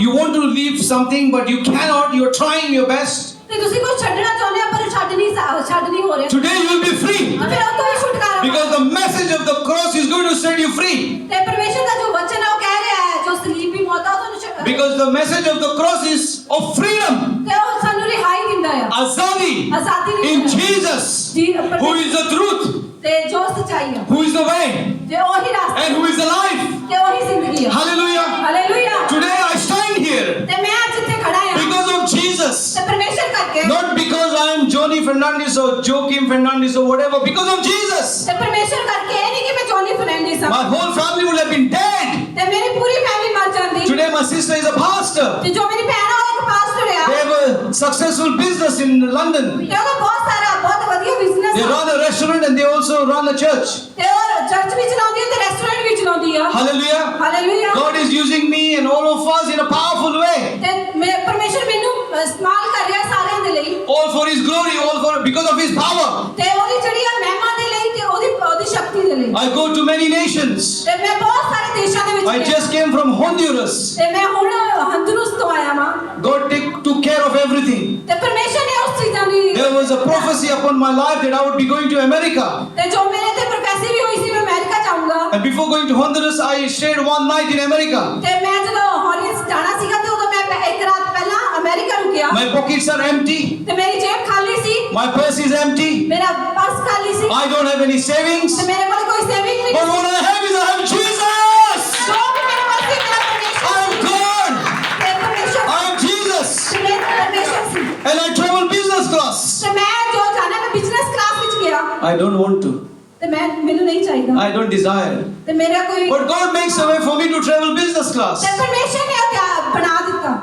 You want to leave something but you cannot. You are trying your best. ਤੇ ਤੁਸੀਂ ਕੁਝ ਛੱਡਣਾ ਚਾਹੁੰਦੇ ਆ ਪਰ ਛੱਡ ਨਹੀਂ ਹੋ ਰਿਹਾ Today you will be free. ਤੇ ਫਿਰ ਉਹ ਤੋਂ ਵੀ ਛੁਟਕਾਰਾ Because the message of the cross is going to set you free. ਤੇ ਪਰਮੇਸ਼ਰ ਦਾ ਜੋ ਵਚਨ ਆ ਉਹ ਕਹਿ ਰਿਹਾ ਹੈ ਜੋ ਸਲੀਬੀ ਮੌਤ ਆ ਉਹ ਤੁਹਾਨੂੰ Because the message of the cross is of freedom. ਤੇ ਉਹ ਸਾਨੂੰ ਰਿਹਾਈ ਦਿੰਦਾ ਆ Azadi ਆਜ਼ਾਦੀ in ਦਿੰਦਾ ਹੈ। Jesus, ਜੀ who is the truth, ਤੇ ਜੋ ਸਚਾਈ ਆ who is the way, ਤੇ ਉਹੀ ਰਾਸਤਾ and who is the life. ਤੇ ਉਹੀ ਜ਼ਿੰਦਗੀ ਆ Hallelujah. Hallelujah Today I stand here ਤੇ ਮੈਂ ਅੱਜ ਇੱਥੇ ਖੜਾ ਆ because of Jesus. ਤੇ ਪਰਮੇਸ਼ਰ ਕਰਕੇ Not because I am Johnny Fernandez or Joaquim Fernandez or whatever. Because of Jesus. ਤੇ ਪਰਮੇਸ਼ਰ ਕਰਕੇ ਇਹ ਨਹੀਂ ਕਿ ਮੈਂ ਜੌਨੀ ਫਰਨੈਂਡਿਸ ਆ My whole family would have been dead. ਤੇ ਮੇਰੀ ਪੂਰੀ ਫੈਮਿਲੀ ਮਰ ਜਾਂਦੀ Today my sister is a pastor. ਤੇ ਜੋ ਮੇਰੀ ਭੈਣ ਆ ਉਹ ਇੱਕ ਪਾਸਟਰ ਆ They have a successful business in London. ਤੇ ਉਹਦਾ ਬਹੁਤ ਵਧੀਆ They ਬਿਜ਼ਨਸ ਆ run a restaurant and they also run a church. ਤੇ ਉਹ ਚਰਚ ਵੀ ਚਲਾਉਂਦੀ ਹੈ ਤੇ ਰੈਸਟੋਰੈਂਟ ਵੀ ਚਲਾਉਂਦੀ ਆ Hallelujah. Hallelujah God is using me and all of us in a powerful way. ਤੇ ਮੈਂ ਪਰਮੇਸ਼ਰ ਮੈਨੂੰ ਇਸਤੇਮਾਲ ਕਰ ਰਿਹਾ ਸਾਰਿਆਂ ਦੇ ਲਈ All for His glory, all for because of His power. ਤੇ ਉਹਦੀ ਜਿਹੜੀ ਆ ਮਹਿਮਾ ਦੇ ਲਈ ਤੇ ਉਹਦੀ ਸ਼ਕਤੀ ਦੇ ਲਈ I go to many nations. ਤੇ ਮੈਂ ਬਹੁਤ ਸਾਰੇ ਦੇਸ਼ਾਂ ਦੇ ਵਿੱਚ I ਗਈ। just came from Honduras. ਤੇ ਮੈਂ ਹੁਣ ਹੰਦਰੂਸ ਤੋਂ ਆਇਆ ਵਾਂ God took care of everything. ਤੇ ਪਰਮੇਸ਼ਰ ਨੇ ਉਸ ਚੀਜ਼ਾਂ ਦੀ There was a prophecy upon my life that I would be going to America. ਤੇ ਜੋ ਮੇਰੇ ਤੇ ਪ੍ਰੋਫੈਸੀ ਵੀ ਹੋਈ ਸੀ ਮੈਂ ਅਮਰੀਕਾ ਜਾਊਂਗਾ And before going to Honduras, I stayed one night in America. ਤੇ ਮੈਂ ਜਦੋਂ ਹੌਲੀਸ ਜਾਣਾ ਸੀਗਾ ਤੇ ਉਦੋਂ ਮੈਂ ਇੱਕ ਰਾਤ ਪਹਿਲਾਂ ਅਮਰੀਕਾ ਰੁਕਿਆ My pockets are empty. ਤੇ ਮੇਰੀ ਜੇਬ ਖਾਲੀ ਸੀ My purse is empty. ਮੇਰਾ ਪਰਸ ਖਾਲੀ ਸੀ I don't have any savings. ਤੇ ਮੇਰੇ ਕੋਲ ਕੋਈ ਸੇਵਿੰਗ ਨਹੀਂ But what I have is I have Jesus. ਜੋ ਵੀ ਮੇਰੇ ਕੋਲ ਸੀ ਮੇਰਾ ਪਰਮੇਸ਼ਰ I am God. ਤੇ ਪਰਮੇਸ਼ਰ I am Jesus. ਤੇ ਮੇਰਾ ਪਰਮੇਸ਼ਰ ਸੀ And I travel business class. ਤੇ ਮੈਂ ਜੋ ਜਾਣਾ ਮੈਂ ਬਿਜ਼ਨਸ ਕਲਾਸ ਵਿੱਚ ਗਿਆ I don't want to. ਤੇ ਮੈਨੂੰ ਨਹੀਂ ਚਾਹੀਦਾ I don't desire. ਤੇ ਮੇਰਾ ਕੋਈ But God makes a way for me to travel business class. ਤੇ ਪਰਮੇਸ਼ਰ ਨੇ ਉਹ ਬਣਾ ਦਿੱਤਾ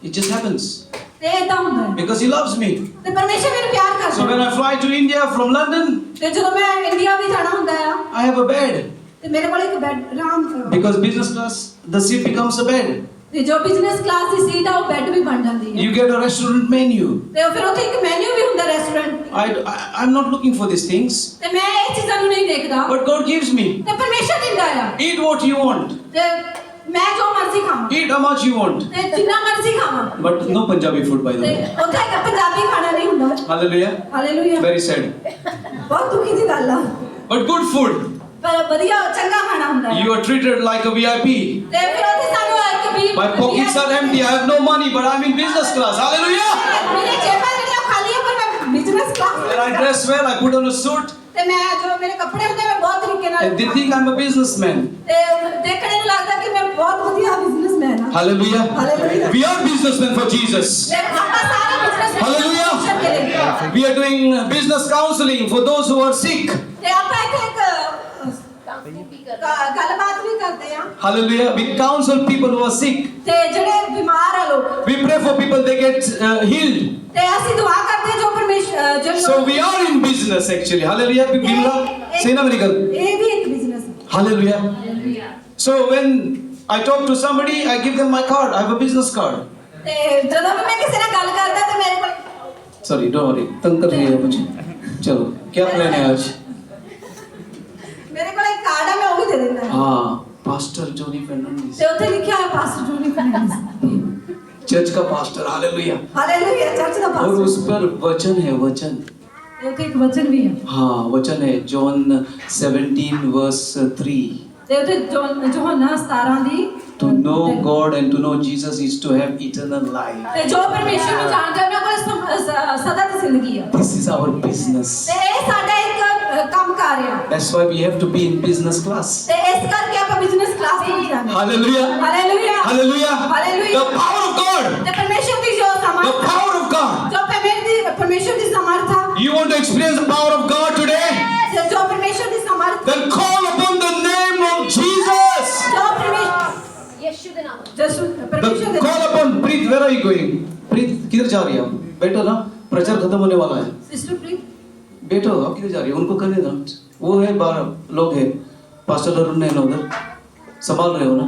It just happens. ਤੇ ਏਦਾਂ ਹੁੰਦਾ ਹੈ Because He loves me. ਤੇ ਪਰਮੇਸ਼ਰ ਮੈਨੂੰ ਪਿਆਰ So when ਕਰਦਾ I fly to India from London, ਤੇ ਜਦੋਂ ਮੈਂ ਇੰਡੀਆ ਵੀ ਜਾਣਾ ਹੁੰਦਾ ਆ I have a bed. ਤੇ ਮੇਰੇ ਕੋਲ ਇੱਕ ਬੈੱਡ ਆਰਾਮ Because business class, the seat becomes a bed. ਤੇ ਜੋ ਬਿਜ਼ਨਸ ਕਲਾਸ ਦੀ ਸੀਟ ਆ ਉਹ ਬੈੱਡ ਵੀ ਬਣ ਜਾਂਦੀ ਹੈ You get a restaurant menu. ਤੇ ਫਿਰ ਉੱਥੇ ਇੱਕ ਮੈਨੂ ਵੀ ਹੁੰਦਾ restaurant I'm not looking for these things. ਤੇ ਮੈਂ ਇਹ ਚੀਜ਼ਾਂ ਨੂੰ ਨਹੀਂ ਦੇਖਦਾ But God gives me. ਤੇ ਪਰਮੇਸ਼ਰ ਦਿੰਦਾ ਆ Eat what you want. ਤੇ ਮੈਂ ਜੋ ਮਰਜ਼ੀ ਖਾਵਾਂ Eat how much you want. ਤੇ ਜਿੰਨਾ ਮਰਜ਼ੀ ਖਾਵਾਂ But no Punjabi food, by the ਤੇ way. ਉੱਥੇ ਇੱਕ ਪੰਜਾਬੀ ਖਾਣਾ ਨਹੀਂ ਹੁੰਦਾ Hallelujah. Hallelujah Very sad. ਬਹੁਤ ਦੁਖੀ ਦੀ ਗੱਲ ਆ But good food. ਪਰ ਵਧੀਆ ਚੰਗਾ ਖਾਣਾ ਹੁੰਦਾ ਹੈ You are treated like a VIP. ਤੇ ਫਿਰ ਉੱਥੇ ਸਾਨੂੰ ਇੱਕ ਵੀ My pockets are empty. I have no money, but I'm in business class. Hallelujah. ਮੇਰੇ ਜੇਬਾਂ ਜਿਹੜੀਆਂ ਖਾਲੀ ਆ ਪਰ ਮੈਂ business class And I dress well. I put on a suit. ਤੇ ਮੈਂ ਜੋ ਮੇਰੇ ਕੱਪੜੇ ਹੁੰਦੇ ਮੈਂ ਬਹੁਤ ਤਰੀਕੇ ਨਾਲ And they think I'm a businessman. ਤੇ ਦੇਖਣੇ ਨੂੰ ਲੱਗਦਾ ਕਿ ਮੈਂ ਬਹੁਤ ਵਧੀਆ ਬਿਜ਼ਨਸਮੈਨ ਹਾਂ Hallelujah. Hallelujah. We are businessmen for Jesus. ਤੇ ਆਪਾਂ ਸਾਰੇ business Hallelujah. We are doing business counseling for those who are sick. ਤੇ ਆਪਾਂ ਇੱਥੇ ਇੱਕ ਵੀ ਕਰ ਗੱਲਬਾਤ ਵੀ ਕਰਦੇ ਆ Hallelujah. We counsel people who are sick. ਤੇ ਜਿਹੜੇ ਬਿਮਾਰ ਆ ਲੋਕ We pray for people they get healed. ਤੇ ਅਸੀਂ ਦੁਆ ਕਰਦੇ ਜੋ ਪਰਮੇਸ਼ਰ ਜੋ So we are in business actually. Hallelujah. Bimla. Say na medical. ਇਹ ਵੀ ਇੱਕ ਬਿਜ਼ਨਸ ਹੈ Hallelujah. So when I talk to somebody, I give them my card. I have a business card. ਤੇ ਜਦੋਂ ਵੀ ਮੈਂ ਕਿਸੇ ਨਾਲ ਗੱਲ ਕਰਦਾ ਤੇ ਮੇਰੇ ਕੋਲ Sorry, don't worry. तंग कर रही है मुझे. चलो, क्या प्लान है आज? ਮੇਰੇ ਕੋਲ ਇੱਕ ਕਾਰਡ ਆ ਮੈਂ ਉਹ ਵੀ ਦੇ ਦਿੰਦਾ ਹਾਂ हाँ, पास्टर जोनी फर्नांडिस. ਤੇ ਉੱਥੇ ਲਿਖਿਆ ਹੈ ਪਾਸਟਰ ਜੋਨੀ ਫਰਨਾਂਡਿਸ चर्च का पास्टर. हालेलुया. ਹਾਲੇਲੂਇਆ ਚਰਚ ਦਾ और ਪਾਸਟਰ उस पर वचन है, वचन. ਤੇ ਉੱਥੇ ਇੱਕ ਵਚਨ ਵੀ ਹੈ हाँ, वचन है. John 17 verse 3. ਤੇ ਉੱਥੇ ਯੋਹੰਨਾ 17 ਦੀ To know God and to know Jesus is to have eternal life. ਤੇ ਜੋ ਪਰਮੇਸ਼ਰ ਨੂੰ ਜਾਣਦਾ ਉਹਨਾਂ ਕੋਲ ਸਦਾ ਦੀ ਜ਼ਿੰਦਗੀ ਆ This is our business. ਤੇ ਇਹ ਸਾਡਾ ਇੱਕ ਕੰਮ ਕਾਰ ਆ That's why we have to be in business class. ਤੇ ਇਸ ਕਰਕੇ ਆਪਾਂ ਬਿਜ਼ਨਸ ਕਲਾਸ ਵਿੱਚ ਜਾਂਦੇ Hallelujah. Hallelujah Hallelujah. Hallelujah. The power of God. ਤੇ ਪਰਮੇਸ਼ਰ ਦੀ ਜੋ The ਸਮਰਥ power of God. ਜੋ ਪਰਮੇਸ਼ਰ ਦੀ ਸਮਰਥ ਆ You want to experience the power of God today? ਤੇ ਜੋ ਪਰਮੇਸ਼ਰ ਦੀ ਸਮਰਥ Then call upon the name of Jesus. ਜੋ ਪਰਮੇਸ਼ਰ ਯਿਸੂ ਦੇ ਨਾਮ ਜਸੂ ਪਰਮੇਸ਼ਰ ਦੇ Call upon. Preet, where are you going? Preet, किधर जा रही है आप? बैठो ना. प्रचार खत्म होने वाला है. सिस्टर प्रीत बैठो. आप किधर जा रही है? उनको करने दो. वो है 12 लोग हैं. पास्टर अरुण है ना उधर. संभाल रहे हो ना?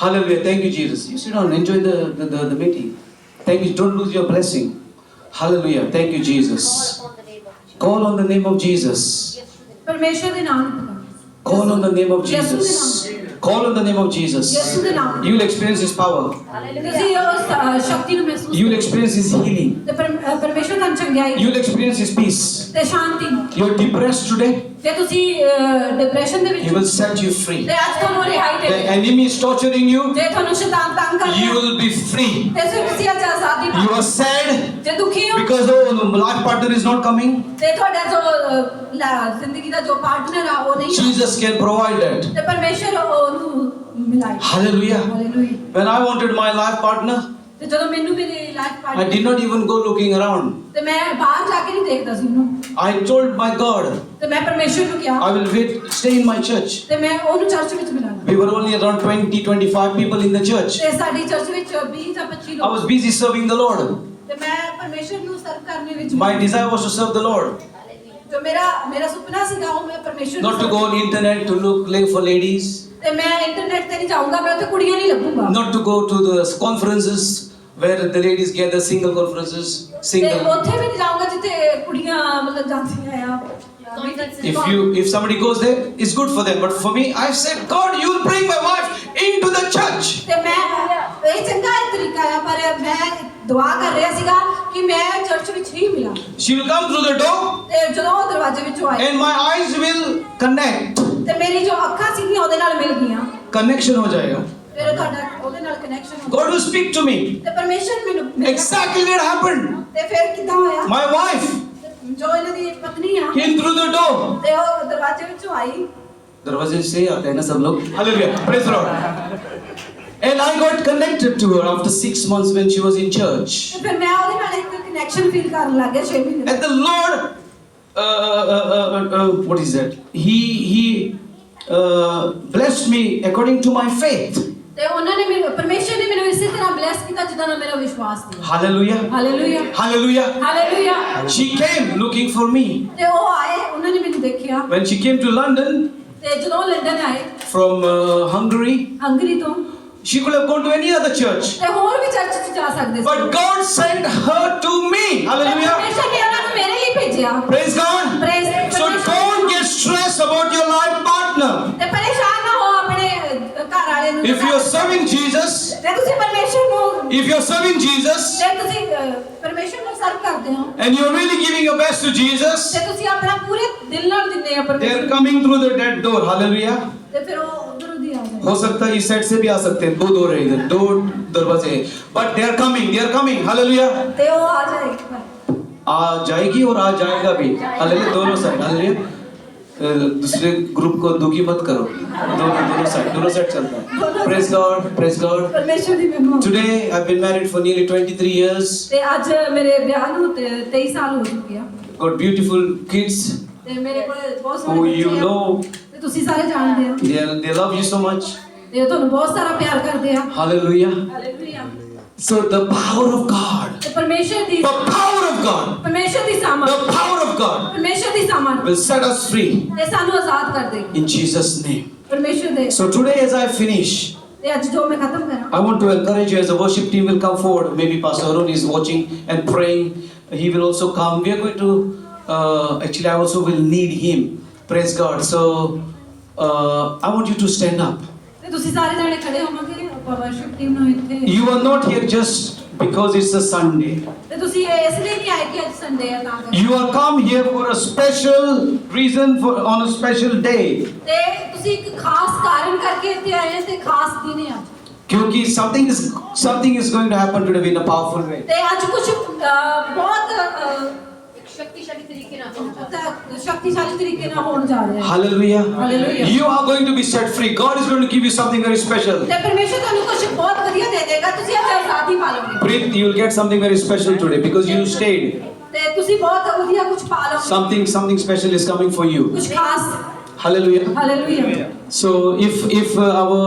Hallelujah. Thank you, Jesus. You sit down. Enjoy the meeting. Thank you. Don't lose your blessing. Hallelujah. Thank you, Jesus. Call on the name of Jesus Call on the name of Jesus. ਪਰਮੇਸ਼ਰ ਦੇ ਨਾਮ ਤੇ Call on the name of ਯਿਸੂ ਦੇ Jesus. ਨਾਮ Call on the name of Jesus. ਯਿਸੂ ਦੇ ਨਾਮ You will experience His power. ਤੁਸੀਂ ਉਸ ਸ਼ਕਤੀ ਨੂੰ ਮਹਿਸੂਸ You will experience His healing. ਤੇ ਪਰਮੇਸ਼ਰ ਤੁਹਾਨੂੰ ਚੰਗਿਆਈ You will experience His peace. ਤੇ ਸ਼ਾਂਤੀ You're depressed today. ਤੇ ਤੁਸੀਂ ਡਿਪਰੈਸ਼ਨ ਦੇ He ਵਿੱਚ will set you free. ਤੇ ਅੱਜ ਤੁਹਾਨੂੰ ਰਿਹਾਈ The ਦੇ enemy is torturing you. ਜੇ ਤੁਹਾਨੂੰ ਸ਼ੈਤਾਨ ਤੰਗ ਕਰ You ਰਿਹਾ will be free. ਤੇ ਫਿਰ ਤੁਸੀਂ ਅੱਜ ਆਜ਼ਾਦੀ You ਪਾਓ are sad ਜੇ ਦੁਖੀ ਹੋ because oh, life partner is not coming. ਤੇ ਤੁਹਾਡਾ ਜੋ ਜ਼ਿੰਦਗੀ ਦਾ ਜੋ ਪਾਰਟਨਰ ਆ ਉਹ ਨਹੀਂ ਆ Jesus can provide that. ਤੇ ਪਰਮੇਸ਼ਰ ਉਹਨੂੰ ਮਿਲਾਏ Hallelujah. Hallelujah When I wanted my life partner, ਤੇ ਜਦੋਂ ਮੈਨੂੰ ਮੇਰੀ life I partner did not even go looking around. ਤੇ ਮੈਂ ਬਾਹਰ ਜਾ ਕੇ ਨਹੀਂ ਦੇਖਦਾ ਸੀ ਉਹਨੂੰ I told my God, ਤੇ ਮੈਂ ਪਰਮੇਸ਼ਰ ਨੂੰ ਕਿਹਾ I will stay in my church. ਤੇ ਮੈਂ ਉਹਨੂੰ ਚਰਚ ਵਿੱਚ ਮਿਲਾਂਗਾ We were only around 20-25 people in the church. ਤੇ ਸਾਡੀ ਚਰਚ ਵਿੱਚ 20 ਜਾਂ 25 I ਲੋਕ was busy serving the Lord. ਤੇ ਮੈਂ ਪਰਮੇਸ਼ਰ ਨੂੰ ਸਰਵ ਕਰਨੇ ਵਿੱਚ My desire was to serve the Lord, ਜੋ ਮੇਰਾ ਸੁਪਨਾ ਸੀਗਾ ਉਹ ਮੈਂ ਪਰਮੇਸ਼ਰ ਨੂੰ not to go on internet to look for ladies, ਤੇ ਮੈਂ ਇੰਟਰਨੈਟ ਤੇ ਨਹੀਂ ਜਾਊਂਗਾ ਮੈਂ ਉੱਥੇ ਕੁੜੀਆਂ ਨਹੀਂ ਲੱਭੂੰਗਾ not to go to the conferences where the ladies gather, single conferences, ਤੇ single. ਉੱਥੇ ਵੀ ਨਹੀਂ ਜਾਊਂਗਾ ਜਿੱਥੇ ਕੁੜੀਆਂ ਮਤਲਬ ਜਾਂਦੀਆਂ ਆ If somebody goes there, it's good for them. But for me, I said, God, you will bring my wife into the church. ਤੇ ਮੈਂ ਇਹ ਚੰਗਾ ਤਰੀਕਾ ਆ ਪਰ ਮੈਂ ਦੁਆ ਕਰ ਰਿਹਾ ਸੀਗਾ ਕਿ ਮੈਂ ਚਰਚ ਵਿੱਚ ਹੀ ਮਿਲਾਂ She will come through the door, ਤੇ ਜਦੋਂ ਉਹ ਦਰਵਾਜ਼ੇ ਵਿੱਚੋਂ ਆਏ and my eyes will connect. ਤੇ ਮੇਰੀ ਜੋ ਅੱਖਾਂ ਸੀਗੀਆਂ ਉਹਦੇ ਨਾਲ ਮਿਲ ਗਈਆਂ Connection हो जाएगा. ਫਿਰ ਤੁਹਾਡਾ ਉਹਦੇ ਨਾਲ ਕਨੈਕਸ਼ਨ ਹੋ God will speak to me. ਤੇ ਪਰਮੇਸ਼ਰ ਮੈਨੂੰ ਮਿਲਿਆ। Exactly that happened. ਤੇ ਫਿਰ ਕਿੱਦਾਂ ਹੋਇਆ My wife ਜੋ ਇਹਨਾਂ ਦੀ ਪਤਨੀ ਆ came through the door. ਤੇ ਉਹ ਦਰਵਾਜ਼ੇ ਵਿੱਚੋਂ ਆਈ दरवाजे से आते हैं ना सब लोग. Hallelujah. Praise the Lord. And I got connected to her after 6 months when she was in church. ਤੇ ਫਿਰ ਮੈਂ ਉਹਦੇ ਨਾਲ ਇੱਕ ਕਨੈਕਸ਼ਨ ਫੀਲ ਕਰਨ ਲੱਗ ਗਿਆ 6 ਮਹੀਨੇ And the Lord, what is that? He blessed me according to my faith. ਤੇ ਉਹਨਾਂ ਨੇ ਮੈਨੂੰ ਪਰਮੇਸ਼ਰ ਨੇ ਮੈਨੂੰ ਇਸੇ ਤਰ੍ਹਾਂ ਬਲੈਸ ਕੀਤਾ ਜਿੱਦਾਂ ਨਾਲ ਮੇਰਾ ਵਿਸ਼ਵਾਸ ਸੀ Hallelujah. Hallelujah Hallelujah. Hallelujah She came looking for me. ਤੇ ਉਹ ਆਏ ਉਹਨਾਂ ਨੇ ਮੈਨੂੰ ਦੇਖਿਆ When she came to London ਤੇ ਜਦੋਂ ਲੰਡਨ ਆਏ from Hungary, ਹੰਗਰੀ ਤੋਂ She could have gone to any other church. ਤੇ ਹੋਰ ਵੀ ਚਰਚ 'ਚ ਜਾ ਸਕਦੇ ਸੀ But God sent her to me. Hallelujah. ਪਰਮੇਸ਼ਰ ਨੇ ਉਹਨਾਂ ਨੂੰ ਮੇਰੇ ਲਈ ਭੇਜਿਆ Praise God. So don't get stressed about your life partner. ਤੇ ਪਰੇਸ਼ਾਨ ਨਾ ਹੋ ਆਪਣੇ ਘਰ ਵਾਲੇ ਨੂੰ If you're serving Jesus, ਤੇ ਤੁਸੀਂ ਪਰਮੇਸ਼ਰ ਨੂੰ if you're serving Jesus, ਤੇ ਤੁਸੀਂ ਪਰਮੇਸ਼ਰ ਨੂੰ ਸਰਵ ਕਰਦੇ ਹੋ and you're really giving your best to Jesus, ਤੇ ਤੁਸੀਂ ਆਪਣਾ ਪੂਰੇ ਦਿਲ ਨਾਲ ਦਿੰਦੇ ਆ they're ਪਰਮੇਸ਼ਰ coming through the that door. Hallelujah. ਤੇ ਫਿਰ ਉਹ ਉਧਰੋਂ ਦੀ ਆ ਜਾਂਦੇ हो सकता है इस साइड से भी आ सकते हैं, 2 डोर है इधर, 2 दरवाजे हैं, but they are coming. Hallelujah. ਤੇ ਉਹ ਆ ਜਾਏਗਾ आ जाएगी और आ जाएगा भी. हालेलुया. दोनों साइड. हालेलुया. दूसरे ग्रुप को दुखी मत करो. दोनों साइड चलता है. Praise God. ਪਰਮੇਸ਼ਰ ਦੀ ਮਹਿਮਾ Today I've been married for nearly 23 years. ਤੇ ਅੱਜ ਮੇਰੇ ਵਿਆਹ ਨੂੰ 23 ਸਾਲ ਹੋ ਚੁੱਕੇ ਆ Got beautiful kids ਤੇ ਮੇਰੇ ਕੋਲ ਬਹੁਤ who ਸਾਰੇ you ਬੱਚੇ ਆ know. ਤੇ ਤੁਸੀਂ ਸਾਰੇ ਜਾਣਦੇ ਹੋ They love you so much. ਤੇ ਤੁਹਾਨੂੰ ਬਹੁਤ ਸਾਰਾ ਪਿਆਰ ਕਰਦੇ ਆ Hallelujah. Hallelujah So the power of God. ਤੇ ਪਰਮੇਸ਼ਰ ਦੀ The power of God. ਪਰਮੇਸ਼ਰ ਦੀ ਸਾਮਰਥ The power of God ਪਰਮੇਸ਼ਰ ਦੀ ਸਾਮਰਥ will set us free ਤੇ ਸਾਨੂੰ ਆਜ਼ਾਦ ਕਰ ਦੇਗੀ in Jesus' name. ਪਰਮੇਸ਼ਰ ਦੇ So today as I finish, ਤੇ ਅੱਜ ਜੋ ਮੈਂ ਖਤਮ ਕਰਾਂ I want to encourage you as the worship team will come forward. Maybe Pastor Arun is watching and praying. He will also come. We are going to, actually I also will need him. Praise God. So I want you to stand up. ਤੇ ਤੁਸੀਂ ਸਾਰੇ ਜਾਣੇ ਖੜੇ ਹੋਵੋਗੇ worship team ਨੂੰ ਇੱਥੇ You are not here just because it's a Sunday. ਤੇ ਤੁਸੀਂ ਇਸ ਲਈ ਨਹੀਂ ਆਏ ਕਿ ਅੱਜ ਸੰਡੇ ਹੈ ਤਾਂ ਕਰਕੇ You are come here for a special reason, for on a special day. ਤੇ ਤੁਸੀਂ ਇੱਕ ਖਾਸ ਕਾਰਨ ਕਰਕੇ ਇੱਥੇ ਆਏ ਹੋ ਤੇ ਖਾਸ ਦਿਨ ਹੈ ਅੱਜ क्योंकि something is going to happen today in a powerful way. ਤੇ ਅੱਜ ਕੁਝ ਬਹੁਤ शक्तिशाली तरीके ना हो ਸ਼ਕਤੀਸ਼ਾਲੀ ਤਰੀਕੇ ਨਾਲ ਹੋਣ ਜਾ ਰਿਹਾ ਹੈ Hallelujah. Hallelujah. You are going to be set free. God is going to give you something very special. ਤੇ ਪਰਮੇਸ਼ਰ ਤੁਹਾਨੂੰ ਕੁਝ ਬਹੁਤ ਵਧੀਆ ਦੇ ਦੇਗਾ ਤੁਸੀਂ ਅੱਜ ਆਜ਼ਾਦੀ ਪਾ ਲਓਗੇ Preet, you will get something very special today because you stayed. ਤੇ ਤੁਸੀਂ ਬਹੁਤ ਵਧੀਆ ਕੁਝ ਪਾ ਲਓਗੇ Something special is coming for you. ਕੁਝ ਖਾਸ Hallelujah. Hallelujah So if our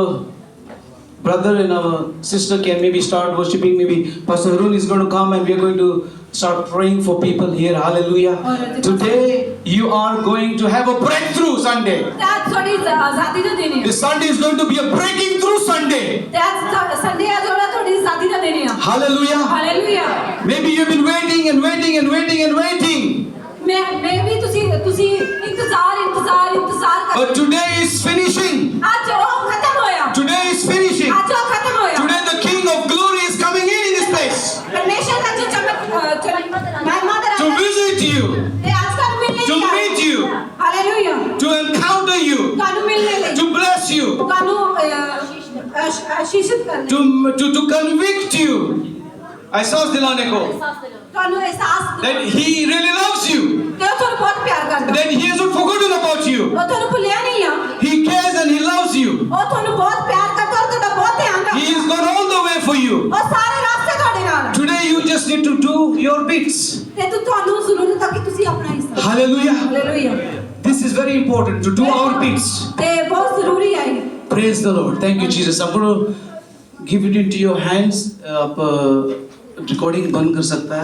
brother and our sister can maybe start worshiping, maybe Pastor Arun is going to come and we are going to start praying for people here. Hallelujah. Today you are going to have a breakthrough Sunday. ਤੇ ਅੱਜ ਤੁਹਾਡੀ ਆਜ਼ਾਦੀ ਦਾ ਦਿਨ ਹੈ This Sunday is going to be a breaking through Sunday. ਤੇ ਅੱਜ Sunday ਆ ਜਿਹੜਾ ਤੁਹਾਡੀ ਆਜ਼ਾਦੀ ਦਾ ਦਿਨ ਹੈ Hallelujah. Hallelujah Maybe you've been waiting. ਮੈਂ ਵੀ ਤੁਸੀਂ ਇੰਤਜ਼ਾਰ ਕਰ But today is finishing. ਅੱਜ ਉਹ ਖਤਮ ਹੋਇਆ Today is finishing. ਅੱਜ ਉਹ ਖਤਮ ਹੋਇਆ Today the King of Glory is coming in this place ਪਰਮੇਸ਼ਰ ਦਾ ਜੋ ਮਹਿਮਾ ਦਾ to visit you, ਤੇ ਅੱਜ ਤੁਹਾਨੂੰ ਮਿਲਣੇ to meet you, hallelujah to encounter you, ਤੁਹਾਨੂੰ ਮਿਲਣੇ ਲਈ to bless you, ਤੁਹਾਨੂੰ ਆਸ਼ੀਸ਼ਿਤ ਕਰਨੇ to convict you. एहसास दिलाने को ਤੁਹਾਨੂੰ ਅਹਿਸਾਸ that He really loves you, ਕਿ ਉਹ ਤੁਹਾਨੂੰ ਬਹੁਤ ਪਿਆਰ ਕਰਦਾ that He hasn't forgotten about you. ਉਹ ਤੁਹਾਨੂੰ ਭੁੱਲਿਆ ਨਹੀਂ ਆ He cares and He loves you. ਉਹ ਤੁਹਾਨੂੰ ਬਹੁਤ ਪਿਆਰ ਕਰਦਾ ਔਰ ਤੁਹਾਡਾ ਬਹੁਤ ਧਿਆਨ He ਰੱਖਦਾ has gone all the way for you. ਉਹ ਸਾਰੇ ਰਾਸਤੇ ਤੁਹਾਡੇ ਨਾਲ Today you just need to do your bits. ਤੇ ਤੁਹਾਨੂੰ ਜ਼ਰੂਰਤ ਹੈ ਕਿ ਤੁਸੀਂ ਆਪਣਾ ਹਿੱਸਾ Hallelujah. Hallelujah This is very important to do our bits. ਤੇ ਬਹੁਤ ਜ਼ਰੂਰੀ ਹੈ ਇਹ। Praise the Lord. Thank you, Jesus. I'm going to give it into your hands. आप recording बंद कर सकता है.